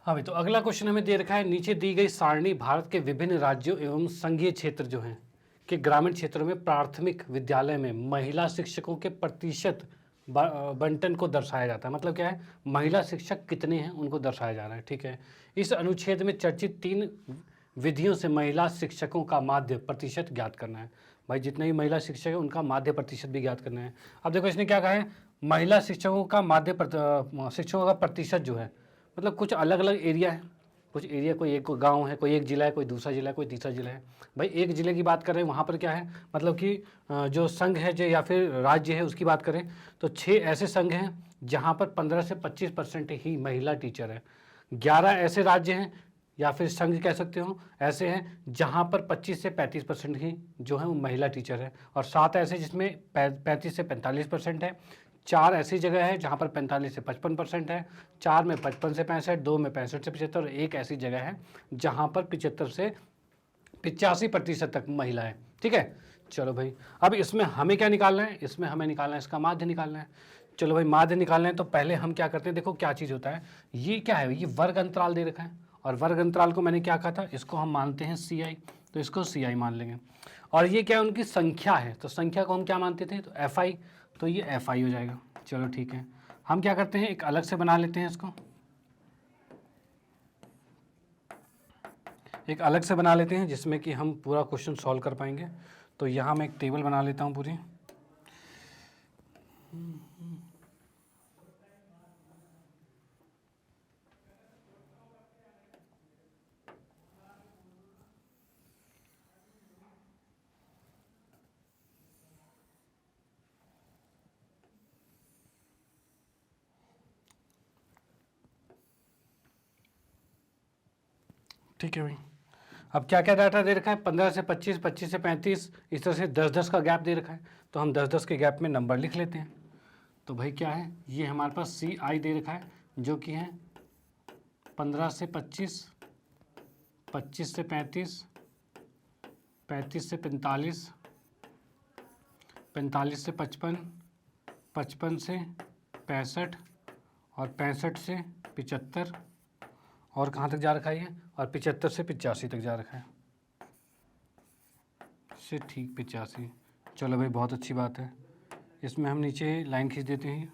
हाँ भाई, तो अगला क्वेश्चन हमें दे रखा है, नीचे दी गई सारणी भारत के विभिन्न राज्यों एवं संघीय क्षेत्र जो हैं कि ग्रामीण क्षेत्रों में प्राथमिक विद्यालय में महिला शिक्षकों के प्रतिशत बंटन को दर्शाया जाता है। मतलब क्या है, महिला शिक्षक कितने हैं उनको दर्शाया जा रहा है। ठीक है, इस अनुच्छेद में चर्चित 3 विधियों से महिला शिक्षकों का माध्य प्रतिशत ज्ञात करना है। भाई जितने ही महिला शिक्षक है उनका माध्य प्रतिशत भी ज्ञात करना है। अब देखो इसने क्या कहा है, महिला शिक्षकों का शिक्षकों का प्रतिशत जो है, मतलब कुछ अलग अलग एरिया है, कुछ एरिया, कोई एक गांव है, कोई एक जिला है, कोई दूसरा जिला है, कोई तीसरा जिला है। भाई एक जिले की बात करें, वहाँ पर क्या है, मतलब कि जो संघ है जो या फिर राज्य है उसकी बात करें तो 6 ऐसे संघ हैं जहाँ पर 15 से 25% ही महिला टीचर है। 11 ऐसे राज्य हैं या फिर संघ कह सकते हो ऐसे हैं जहाँ पर 25 से 35% ही जो है वो महिला टीचर है, और 7 ऐसे जिसमें 35 से 45% है। 4 ऐसी जगह है जहाँ पर 45 से 55% है, 4 में 55 से 65, 2 में 65 से 75 और 1 ऐसी जगह है जहाँ पर 75 से 85% तक महिला है। ठीक है, चलो भाई अब इसमें हमें क्या निकालना है, इसमें हमें निकालना है इसका माध्य निकालना है। चलो भाई माध्य निकालना है तो पहले हम क्या करते हैं, देखो क्या चीज़ होता है, ये क्या है, ये वर्ग अंतराल दे रखा है और वर्ग अंतराल को मैंने क्या कहा था, इसको हम मानते हैं सी आई, तो इसको सी आई मान लेंगे। और ये क्या है, उनकी संख्या है, तो संख्या को हम क्या मानते थे, तो एफ आई, तो ये एफ आई हो जाएगा। चलो ठीक है, हम क्या करते हैं, एक अलग से बना लेते हैं इसको, एक अलग से बना लेते हैं जिसमें कि हम पूरा क्वेश्चन सॉल्व कर पाएंगे। तो यहाँ मैं एक टेबल बना लेता हूँ पूरी। ठीक है भाई, अब क्या क्या डाटा दे रखा है, 15 से 25, 25 से 35, इस तरह से 10-10 का गैप दे रखा है। तो हम 10-10 के गैप में नंबर लिख लेते हैं। तो भाई क्या है, ये हमारे पास CI दे रखा है जो कि है 15 से 25, 25 से 35, 35 से 45, 45 से 55, 55 से 65 और 65 से 75 और कहाँ तक जा रखा है ये, और 75 से 85 तक जा रखा है से ठीक 85। चलो भाई बहुत अच्छी बात है, इसमें हम नीचे लाइन खींच देते हैं।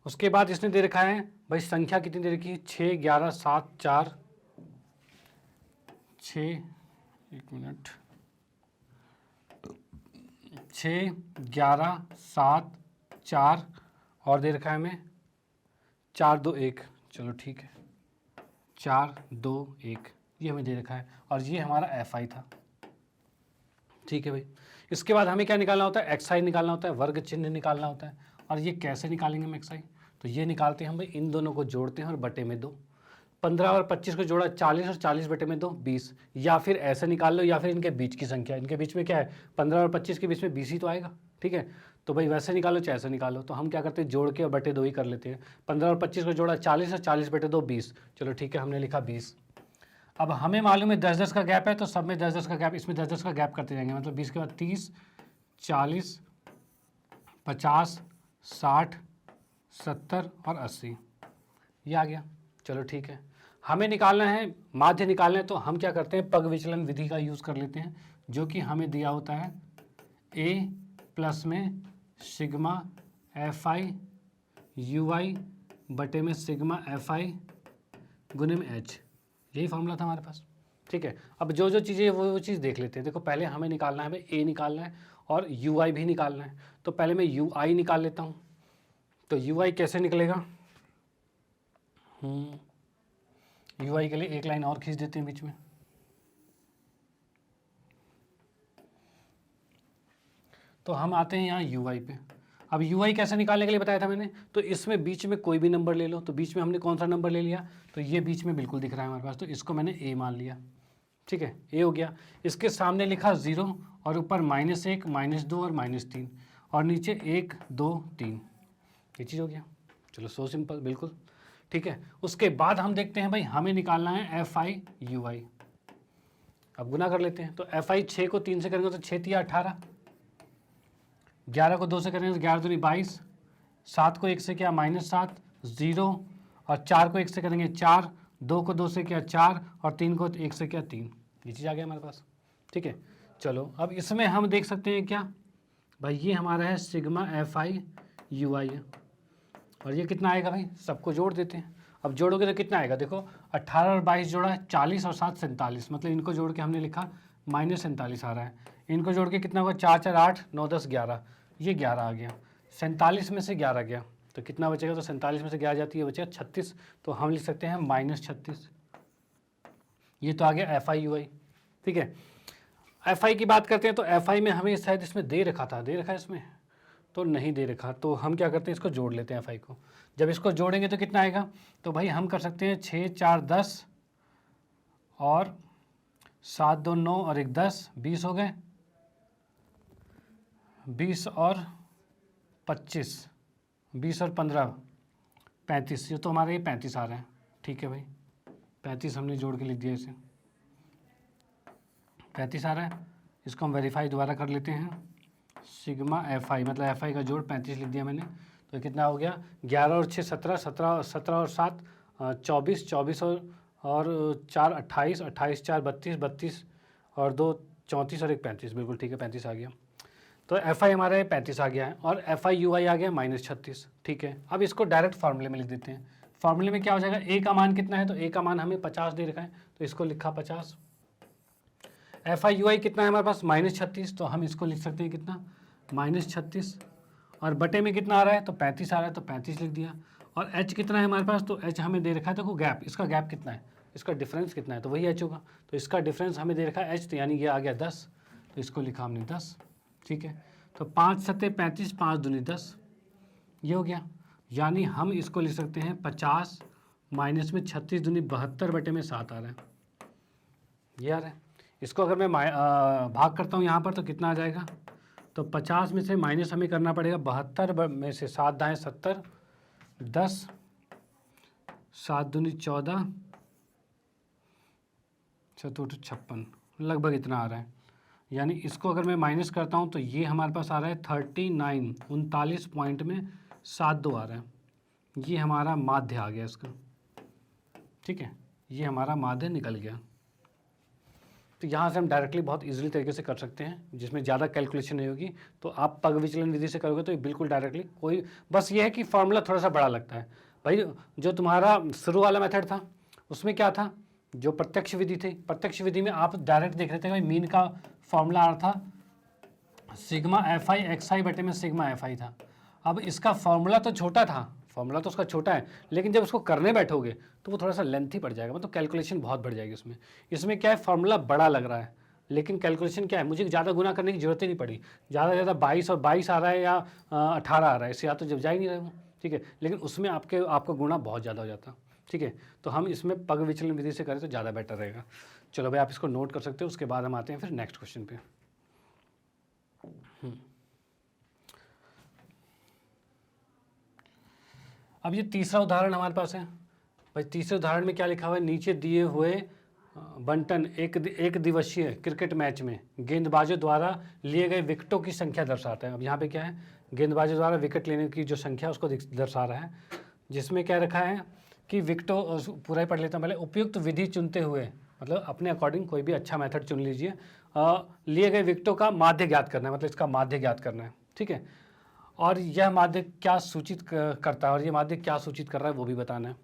उसके बाद इसने दे रखा है भाई संख्या कितनी दे रखी है, 6, 11, 7, 4, 6, एक मिनट, 6, 11, 7, 4 और दे रखा है हमें 4, 2, 1। चलो ठीक है, 4, 2, 1 ये हमें दे रखा है और ये हमारा FI था। ठीक है भाई, इसके बाद हमें क्या निकालना होता है, XI निकालना होता है, वर्ग चिन्ह निकालना होता है। और ये कैसे निकालेंगे हम XI, तो ये निकालते हैं हम भाई, इन दोनों को जोड़ते हैं और बटे में 2, 15 और 25 को जोड़ा 40 और 40 बटे में 2 20, या फिर ऐसे निकाल लो, या फिर इनके बीच की संख्या, इनके बीच में क्या है 15 और 25 के बीच में 20 ही तो आएगा। ठीक है, तो भाई वैसे निकालो चाहे ऐसे निकालो, तो हम क्या करते हैं जोड़ के और बटे 2 ही कर लेते हैं। 15 और 25 को जोड़ा 40 और 40 बटे 2 20। चलो ठीक है, हमने लिखा 20। अब हमें मालूम है 10-10 का गैप है, तो सब में 10-10 का गैप, इसमें 10-10 का गैप करते जाएंगे। मतलब 20 के बाद 30, 40, 50, 60, 70 और 80 ये आ गया। चलो ठीक है, हमें निकालना है माध्य निकालना है, तो हम क्या करते हैं पग विचलन विधि का यूज़ कर लेते हैं, जो कि हमें दिया होता है A प्लस में सिग्मा FI UI बटे में सिग्मा FI गुने में H, यही फॉर्मूला था हमारे पास। ठीक है, अब जो जो चीज़ें वो चीज़ देख लेते हैं। देखो पहले हमें निकालना है भाई A निकालना है और UI भी निकालना है। तो पहले मैं UI निकाल लेता हूँ। तो UI कैसे निकलेगा, UI के लिए एक लाइन और खींच देते हैं बीच में। तो हम आते हैं यहाँ UI पे। अब UI कैसे निकालने के लिए बताया था मैंने, तो इसमें बीच में कोई भी नंबर ले लो। तो बीच में हमने कौन सा नंबर ले लिया, तो ये बीच में बिल्कुल दिख रहा है हमारे पास, तो इसको मैंने A मान लिया। ठीक है, A हो गया। इसके सामने लिखा 0 और ऊपर -1, -2 और -3 और नीचे 1, 2, 3, ये चीज़ हो गया। चलो सो सिंपल बिल्कुल। ठीक है, उसके बाद हम देखते हैं भाई हमें निकालना है FI UI। अब गुना कर लेते हैं। तो FI 6 को 3 से करेंगे तो 6 3 18, 11 को 2 से करेंगे तो 11 दूनी 22, 7 को 1 से किया -7, 0 और 4 को 1 से करेंगे 4, 2 को 2 से किया 4 और 3 को 1 से किया 3, ये चीज़ आ गया हमारे पास। ठीक है, चलो अब इसमें हम देख सकते हैं क्या भाई, ये हमारा है सिग्मा FI UI है और ये कितना आएगा भाई, सबको जोड़ देते हैं। अब जोड़ोगे तो कितना आएगा, देखो 18 और 22 जोड़ा 40 और 7 47, मतलब इनको जोड़ के हमने लिखा -47 आ रहा है। इनको जोड़ के कितना होगा, 4 4 8 9 10 11, ये 11 आ गया। 47 में से 11 गया तो कितना बचेगा, तो 47 में से 11 जाती है बचेगा 36, तो हम लिख सकते हैं -36। ये तो आ गया FI UI। ठीक है, FI की बात करते हैं तो FI में हमें शायद इसमें दे रखा था, दे रखा है इसमें तो नहीं दे रखा, तो हम क्या करते हैं इसको जोड़ लेते हैं FI को। जब इसको जोड़ेंगे तो कितना आएगा, तो भाई हम कर सकते हैं 6 4 10 और 7 2 9 और 1 10, 20 हो गए, 20 और 25, 20 और 15 35, ये तो हमारे ये 35 आ रहे हैं। ठीक है भाई, 35 हमने जोड़ के लिख दिया, इसे 35 आ रहा है। इसको हम वेरीफाई दोबारा कर लेते हैं। सिग्मा FI मतलब FI का जोड़ 35 लिख दिया मैंने, तो कितना हो गया, 11 और 6 17, 17 और 7 24, 24 और 4 28, 28 4 32, 32 और 2 34 और 1 35, बिल्कुल ठीक है 35 आ गया। तो FI हमारा 35 आ गया है और FI UI आ गया -36। ठीक है, अब इसको डायरेक्ट फार्मूले में लिख देते हैं। फॉर्मूले में क्या हो जाएगा, ए का मान कितना है, तो ए का मान हमें 50 दे रखा है, तो इसको लिखा 50। FI/UI कितना है हमारे पास, -36, तो हम इसको लिख सकते हैं कितना, -36, और बटे में कितना आ रहा है, तो 35 आ रहा है, तो 35 लिख दिया। और H कितना है हमारे पास, तो H हमें दे रखा है, देखो गैप, इसका गैप कितना है, इसका डिफरेंस कितना है, तो वही H होगा, तो इसका डिफरेंस हमें दे रखा है H, तो यानी ये आ गया 10, तो इसको लिखा हमने 10, ठीक है। तो 5 सत्ते 35, 5 दूनी 10, ये हो गया। यानी हम इसको लिख सकते हैं 50 माइनस में 36 दूनी 72 बटे में 7 आ रहा है, ये आ रहा है। इसको अगर मैं भाग करता हूँ यहाँ पर तो कितना आ जाएगा, तो 50 में से माइनस हमें करना पड़ेगा 72 में से 7 दाएँ 70, 10, 7 दूनी 14, 7 56, लगभग इतना आ रहा है। यानी इसको अगर मैं माइनस करता हूँ तो ये हमारे पास आ रहा है 39, 39 पॉइंट में 72 आ रहा है, ये हमारा माध्य आ गया इसका, ठीक है, ये हमारा माध्य निकल गया। तो यहाँ से हम डायरेक्टली बहुत इजीली तरीके से कर सकते हैं, जिसमें ज़्यादा कैलकुलेशन नहीं होगी। तो आप पग विचलन विधि से करोगे तो ये बिल्कुल डायरेक्टली कोई, बस ये है कि फार्मूला थोड़ा सा बड़ा लगता है भाई। जो तुम्हारा शुरू वाला मेथड था उसमें क्या था, जो प्रत्यक्ष विधि थी, प्रत्यक्ष विधि में आप डायरेक्ट देख रहे थे भाई, मीन का फॉर्मूला आ रहा था सिग्मा FI XI बटे में सिग्मा FI था। अब इसका फॉर्मूला तो छोटा था, फॉर्मूला तो उसका छोटा है, लेकिन जब उसको करने बैठोगे तो वो थोड़ा सा लेंथी पड़ जाएगा, मतलब कैलकुलेशन बहुत बढ़ जाएगी उसमें। इसमें क्या है, फॉर्मूला बड़ा लग रहा है, लेकिन कैलकुलेशन क्या है, मुझे ज़्यादा गुना करने की जरूरत ही नहीं पड़ी। ज़्यादा से ज़्यादा 22 और 22 आ रहा है या 18 आ रहा है, इससे या तो जब जा ही नहीं रहे हो, ठीक है। लेकिन उसमें आपका गुना बहुत ज़्यादा हो जाता, ठीक है। तो हम इसमें पग विचलन विधि से करें तो ज़्यादा बेटर रहेगा। चलो भाई, आप इसको नोट कर सकते हो। उसके बाद हम आते हैं फिर नेक्स्ट क्वेश्चन पे। अब ये तीसरा उदाहरण हमारे पास है भाई। तीसरे उदाहरण में क्या लिखा हुआ है, नीचे दिए हुए बंटन एक दिवसीय क्रिकेट मैच में गेंदबाजों द्वारा लिए गए विकेटों की संख्या दर्शाता है। अब यहाँ पे क्या है, गेंदबाजों द्वारा विकेट लेने की जो संख्या उसको दर्शा रहा है, जिसमें क्या रखा है कि विकेटों, पूरा ही पढ़ लेता हूँ पहले। उपयुक्त विधि चुनते हुए, मतलब अपने अकॉर्डिंग कोई भी अच्छा मेथड चुन लीजिए, लिए गए विकेटों का माध्य ज्ञात करना है, मतलब इसका माध्य ज्ञात करना है, ठीक है। और यह माध्य क्या सूचित करता है और ये माध्य क्या सूचित कर रहा है वो भी बताना है।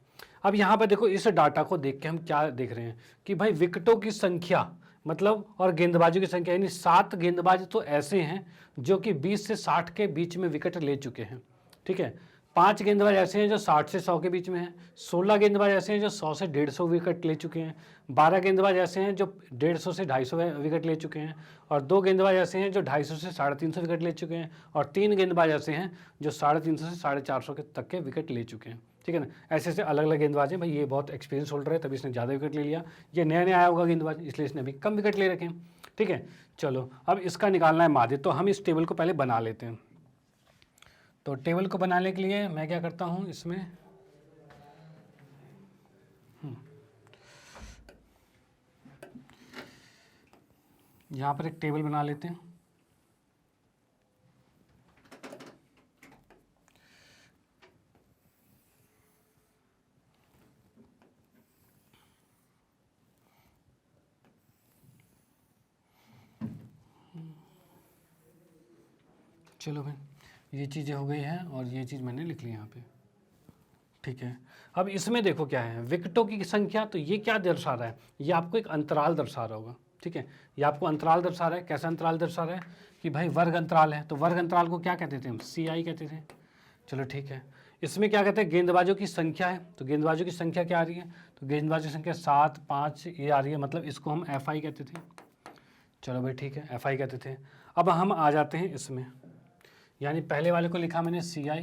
अब यहाँ पर देखो, इस डाटा को देख के हम क्या देख रहे हैं कि भाई विकेटों की संख्या मतलब और गेंदबाजों की संख्या, यानी 7 गेंदबाज तो ऐसे हैं जो कि 20 से 60 के बीच में विकेट ले चुके हैं, ठीक है। 5 गेंदबाज ऐसे हैं जो 60 से 100 के बीच में हैं। 16 गेंदबाज ऐसे हैं जो 100 से 150 विकेट ले चुके हैं। 12 गेंदबाज ऐसे हैं जो 150 से 250 विकेट ले चुके हैं। और 2 गेंदबाज ऐसे हैं जो 250 से 350 विकेट ले चुके हैं। और 3 गेंदबाज ऐसे हैं जो 350 से 450 तक के विकेट ले चुके हैं, ठीक है ना। ऐसे ऐसे अलग अलग गेंदबाज हैं भाई। ये बहुत एक्सपीरियंस होल्डर है, तभी इसने ज़्यादा विकेट ले लिया। ये नया नया आया होगा गेंदबाज, इसलिए इसने अभी कम विकेट ले रखे हैं, ठीक है। चलो, अब इसका निकालना है माध्य, तो हम इस टेबल को पहले बना लेते हैं। तो टेबल को बनाने के लिए मैं क्या करता हूँ, इसमें यहाँ पर एक टेबल बना लेते हैं। चलो भाई, ये चीज़ें हो गई हैं और ये चीज़ मैंने लिख ली यहाँ पे, ठीक है। अब इसमें देखो क्या है, विकेटों की संख्या, तो ये क्या दर्शा रहा है, ये आपको एक अंतराल दर्शा रहा होगा, ठीक है। ये आपको अंतराल दर्शा रहा है। कैसा अंतराल दर्शा रहा है कि भाई वर्ग अंतराल है, तो वर्ग अंतराल को क्या कहते थे हम, CI कहते थे। चलो ठीक है। इसमें क्या कहते हैं, गेंदबाजों की संख्या है, तो गेंदबाजों की संख्या क्या आ रही है, तो गेंदबाजों की संख्या 7, 5 ये आ रही है, मतलब इसको हम FI कहते थे। चलो भाई ठीक है, FI कहते थे। अब हम आ जाते हैं इसमें, यानी पहले वाले को लिखा मैंने CI,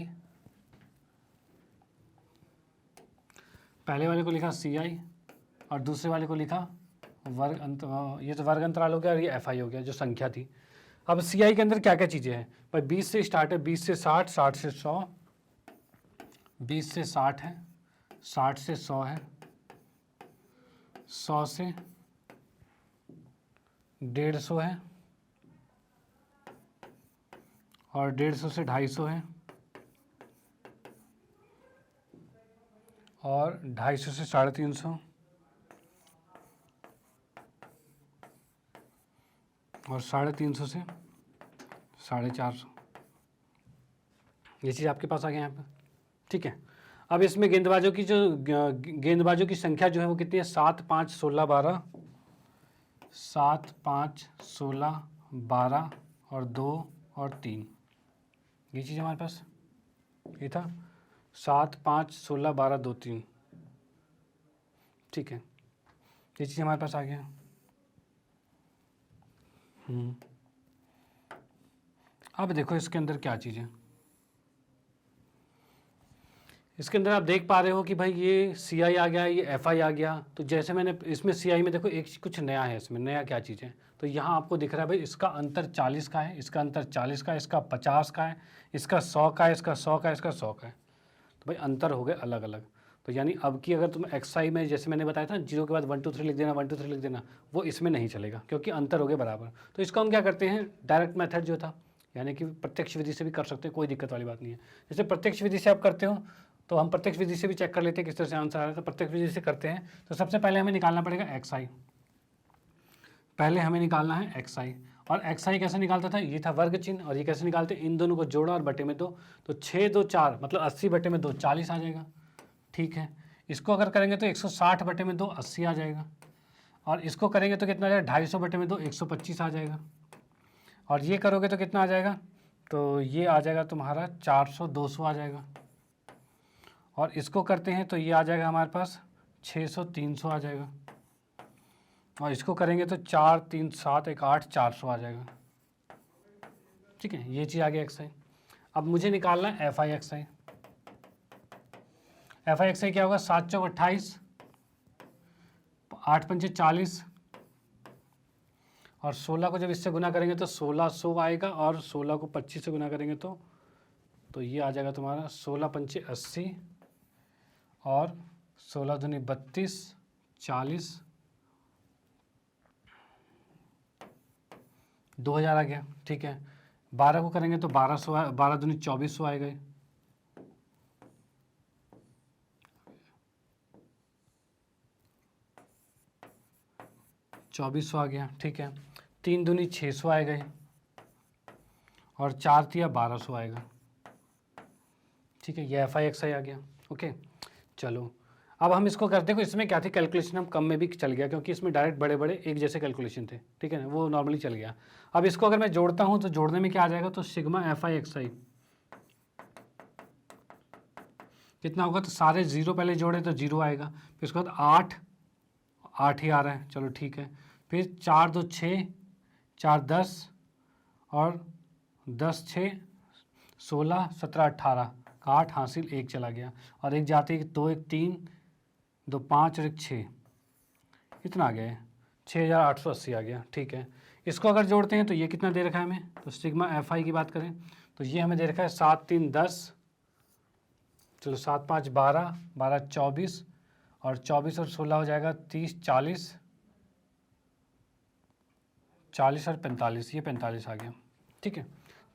पहले वाले को लिखा CI और दूसरे वाले को लिखा वर्ग ये तो वर्ग अंतराल हो गया और ये FI हो गया जो संख्या थी। अब CI के अंदर क्या क्या चीज़ें हैं भाई, 20 से स्टार्ट है, 20 से 60, 60 से 100, 20 से 60 है, 60 से 100 है, 100 से 150 है और 150 से 250 है और 250 से 350 और 350 से 450। ये चीज़ आपके पास आ गया यहाँ पर, ठीक है। अब इसमें गेंदबाजों की संख्या जो है वो कितनी है, 7 5 16 12, 7 5 16 12 और 2 और 3, ये चीज़ हमारे पास ये था 7 5 16 12 2 3, ठीक है, ये चीज़ हमारे पास आ गया। अब देखो इसके अंदर क्या चीज़ है, इसके अंदर आप देख पा रहे हो कि भाई ये सी आई आ गया, ये एफ आई आ गया। तो जैसे मैंने इसमें सी आई में देखो एक कुछ नया है, इसमें नया क्या चीज़ है, तो यहाँ आपको दिख रहा है भाई इसका अंतर 40 का है, इसका अंतर 40 का है, इसका 50 का है, इसका 100 का है, इसका 100 का है, इसका 100 का है। तो भाई अंतर हो गए अलग अलग। तो यानी अब की अगर तुम एक्स आई में जैसे मैंने बताया था 0 के बाद 1 2 3 लिख देना, 1 2 3 लिख देना, वो इसमें नहीं चलेगा क्योंकि अंतर हो गए बराबर। तो इसको हम क्या करते हैं, डायरेक्ट मेथड जो था यानी कि प्रत्यक्ष विधि से भी कर सकते हैं, कोई दिक्कत वाली बात नहीं है। जैसे प्रत्यक्ष विधि से आप करते हो तो हम प्रत्यक्ष विधि से भी चेक कर लेते हैं किस तरह से आंसर आ रहा है। तो प्रत्यक्ष विधि से करते हैं तो सबसे पहले हमें निकालना पड़ेगा एक्स आई, पहले हमें निकालना है एक्स आई। और एक्स आई कैसे निकालता था, ये था वर्ग चिन्ह, और ये कैसे निकालते हैं, इन दोनों को जोड़ा और बटे में 2, तो 6 2 4 मतलब 80 बटे में 2 40 आ जाएगा, ठीक है। इसको अगर करेंगे तो 160 बटे में 2 80 आ जाएगा, और इसको करेंगे तो कितना आ जाएगा 250 बटे में 2 125 आ जाएगा, और ये करोगे तो कितना आ जाएगा, तो ये आ जाएगा तुम्हारा 400 200 आ जाएगा, और इसको करते हैं तो ये आ जाएगा हमारे पास 600 300 आ जाएगा, और इसको करेंगे तो 4 3 7 1 8 400 आ जाएगा, ठीक है। ये चीज़ आ गया एक्स आई। अब मुझे निकालना है F I X I. F I X I क्या होगा, 7 चौक 28, 8 पंचे 40, और 16 को जब इससे गुना करेंगे तो 1600 आएगा, और 16 को 25 से गुना करेंगे तो ये आ जाएगा तुम्हारा 16 पंचे 80, और 16 दूनी 32 40 2000 आ गया, ठीक है। 12 को करेंगे तो 1200, 12 दूनी 2400 आएगा, 2400 आ गया, ठीक है। 3 दूनी 600 आएगा, और 4 तिया 1200 आएगा, ठीक है। ये एफ आई एक्स आई आ गया, ओके। चलो अब हम इसको करते हैं, इसमें क्या थी कैलकुलेशन हम कम में भी चल गया क्योंकि इसमें डायरेक्ट बड़े बड़े एक जैसे कैलकुलेशन थे, ठीक है ना, वो नॉर्मली चल गया। अब इसको अगर मैं जोड़ता हूँ तो जोड़ने में क्या आ जाएगा, तो सिग्मा एफ आई एक्स आई कितना होगा, तो सारे जीरो पहले जोड़े तो 0 आएगा, फिर उसके बाद 8 ही आ रहा है, चलो ठीक है। फिर 4 2 6 4 10, और 10 6 16 17 18 का 8 हासिल 1 चला गया, और एक जाते 2 1 3 2 5 और 1 6, इतना आ गया है 6880 आ गया, ठीक है। इसको अगर जोड़ते हैं तो ये कितना दे रखा है हमें, तो सिग्मा एफ आई की बात करें तो ये हमें दे रखा है 7 3 10, चलो 7 5 12 12 24, और 24 और 16 हो जाएगा 30 40 40 और 45, ये 45 आ गया, ठीक है।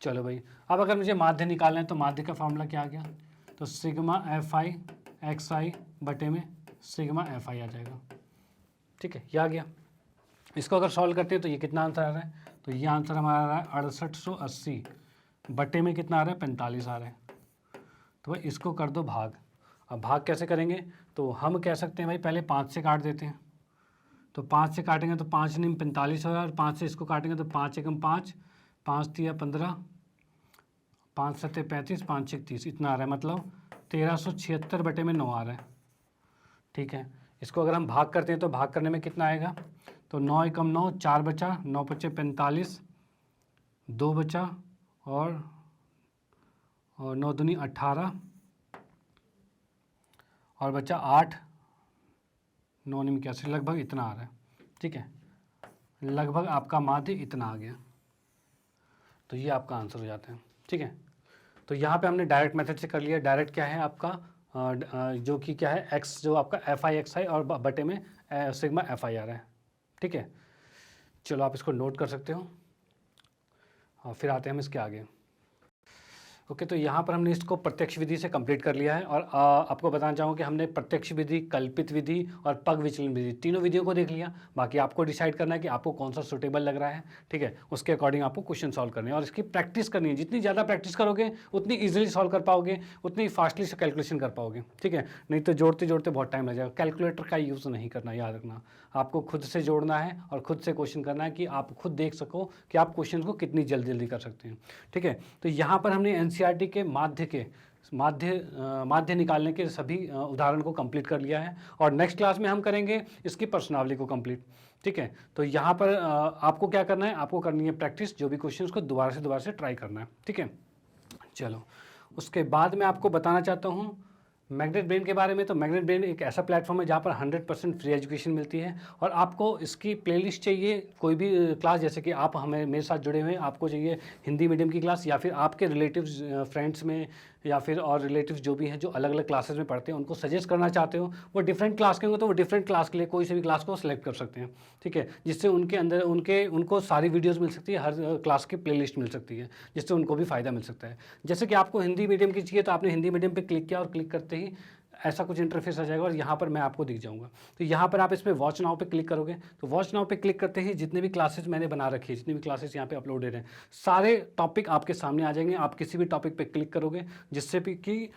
चलो भाई अब अगर मुझे माध्य निकालना है तो माध्य का फॉर्मूला क्या आ गया, तो सिग्मा एफ आई एक्स आई बटे में सिग्मा एफ आई आ जाएगा, ठीक है, ये आ गया। इसको अगर सॉल्व करते हैं तो ये कितना आंसर आ रहा है, तो ये आंसर हमारा आ रहा है 6880 बटे में कितना आ रहा है 45 आ रहा है। तो भाई इसको कर दो भाग। अब भाग कैसे करेंगे, तो हम कह सकते हैं भाई पहले 5 से काट देते हैं, तो 5 से काटेंगे तो 5 निम 45 होगा, और 5 से इसको काटेंगे तो 5 एकम 5 5 तिया 15 5 सत्ते 35 5 6 30, इतना आ रहा है, मतलब 1376 बटे में 9 आ रहा है, ठीक है। इसको अगर हम भाग करते हैं तो भाग करने में कितना आएगा, तो 9 एकम 9 4 बचा, 9 पचे 45 2 बचा, और 9 दूनी 18, और बचा 8 9 निम 81, लगभग इतना आ रहा है, ठीक है। लगभग आपका माध्य इतना आ गया, तो ये आपका आंसर हो जाता है, ठीक है। तो यहाँ पे हमने डायरेक्ट मेथड से कर लिया। डायरेक्ट क्या है आपका, जो कि क्या है एक्स, जो आपका एफ आई एक्स आई, और बटे में सिग्मा एफ आई आ रहा है, ठीक है। चलो आप इसको नोट कर सकते हो, और फिर आते हैं हम इसके आगे। ओके, तो यहाँ पर हमने इसको प्रत्यक्ष विधि से कंप्लीट कर लिया है और आपको बताना चाहूँगा कि हमने प्रत्यक्ष विधि, कल्पित विधि और पग विचलन विधि तीनों विधियों को देख लिया। बाकी आपको डिसाइड करना है कि आपको कौन सा सुटेबल लग रहा है, ठीक है, उसके अकॉर्डिंग आपको क्वेश्चन सॉल्व करने हैं और इसकी प्रैक्टिस करनी है। जितनी ज़्यादा प्रैक्टिस करोगे उतनी ईजिली सॉल्व कर पाओगे, उतनी फास्टली से कैलकुलेशन कर पाओगे, ठीक है। नहीं तो जोड़ते जोड़ते बहुत टाइम लग जाएगा। कैलकुलेटर का यूज़ नहीं करना, याद रखना, आपको खुद से जोड़ना है और खुद से क्वेश्चन करना है कि आप खुद देख सको कि आप क्वेश्चन को कितनी जल्दी जल्दी कर सकते हैं, ठीक है। तो यहाँ पर हमने एनसीईआरटी के माध्य निकालने के सभी उदाहरण को कंप्लीट कर लिया है और नेक्स्ट क्लास में हम करेंगे इसकी प्रश्नावली को कंप्लीट, ठीक है। तो यहाँ पर आपको क्या करना है, आपको करनी है प्रैक्टिस, जो भी क्वेश्चन को दोबारा से ट्राई करना है, ठीक है। चलो, उसके बाद मैं आपको बताना चाहता हूँ मैग्नेट ब्रेन के बारे में। तो मैग्नेट ब्रेन एक ऐसा प्लेटफॉर्म है जहाँ पर 100% फ्री एजुकेशन मिलती है और आपको इसकी प्लेलिस्ट चाहिए कोई भी क्लास, जैसे कि आप हमें मेरे साथ जुड़े हुए हैं, आपको चाहिए हिंदी मीडियम की क्लास या फिर आपके रिलेटिव्स फ्रेंड्स में या फिर और रिलेटिव्स जो भी हैं जो अलग अलग क्लासेस में पढ़ते हैं उनको सजेस्ट करना चाहते हो, वो डिफरेंट क्लास के होंगे तो वो डिफरेंट क्लास के लिए कोई से भी क्लास को सिलेक्ट कर सकते हैं, ठीक है, जिससे उनके अंदर उनको सारी वीडियोज़ मिल सकती है, हर क्लास की प्लेलिस्ट मिल सकती है, जिससे उनको भी फ़ायदा मिल सकता है। जैसे कि आपको हिंदी मीडियम की चाहिए तो आपने हिंदी मीडियम पर क्लिक किया और क्लिक करते ही ऐसा कुछ इंटरफेस आ जाएगा और यहाँ पर मैं आपको दिख जाऊँगा। तो यहाँ पर आप इसमें वॉच नाउ पे क्लिक करोगे तो वॉच नाउ पे क्लिक करते ही जितने भी क्लासेस मैंने बना रखी है, जितनी भी क्लासेस यहाँ पे अपलोडेड हैं, सारे टॉपिक आपके सामने आ जाएंगे। आप किसी भी टॉपिक पे क्लिक करोगे जिससे भी कि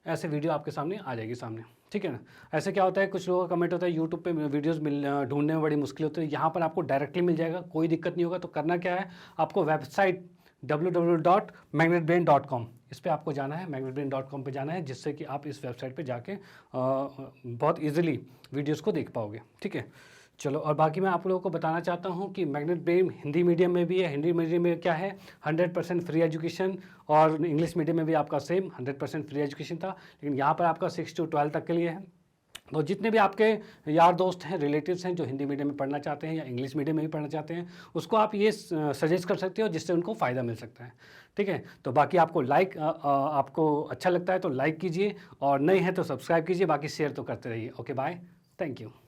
ऐसे वीडियो आपके सामने आ जाएगी सामने, ठीक है ना। ऐसे क्या होता है, कुछ लोगों का कमेंट होता है यूट्यूब पे वीडियोस ढूंढने में बड़ी मुश्किल होती है, यहाँ पर आपको डायरेक्टली मिल जाएगा, कोई दिक्कत नहीं होगा। तो करना क्या है, आपको वेबसाइट www.magnetbrain.com इस पर आपको जाना है, magnetbrain.com पे जाना है, जिससे कि आप इस वेबसाइट पे जाके बहुत इजीली वीडियोस को देख पाओगे, ठीक है। चलो, और बाकी मैं आप लोगों को बताना चाहता हूँ कि मैग्नेट ब्रेन हिंदी मीडियम में भी है। हिंदी मीडियम में क्या है, 100% फ्री एजुकेशन और इंग्लिश मीडियम में भी आपका सेम 100% फ्री एजुकेशन था, लेकिन यहाँ पर आपका 6 to 12 तक के लिए है। तो जितने भी आपके यार दोस्त हैं, रिलेटिव्स हैं जो हिंदी मीडियम में पढ़ना चाहते हैं या इंग्लिश मीडियम में भी पढ़ना चाहते हैं, उसको आप ये सजेस्ट कर सकते हो जिससे उनको फ़ायदा मिल सकता है, ठीक है। तो बाकी आपको आपको अच्छा लगता है तो लाइक कीजिए और नए हैं तो सब्सक्राइब कीजिए, बाकी शेयर तो करते रहिए। Okay, bye, thank you.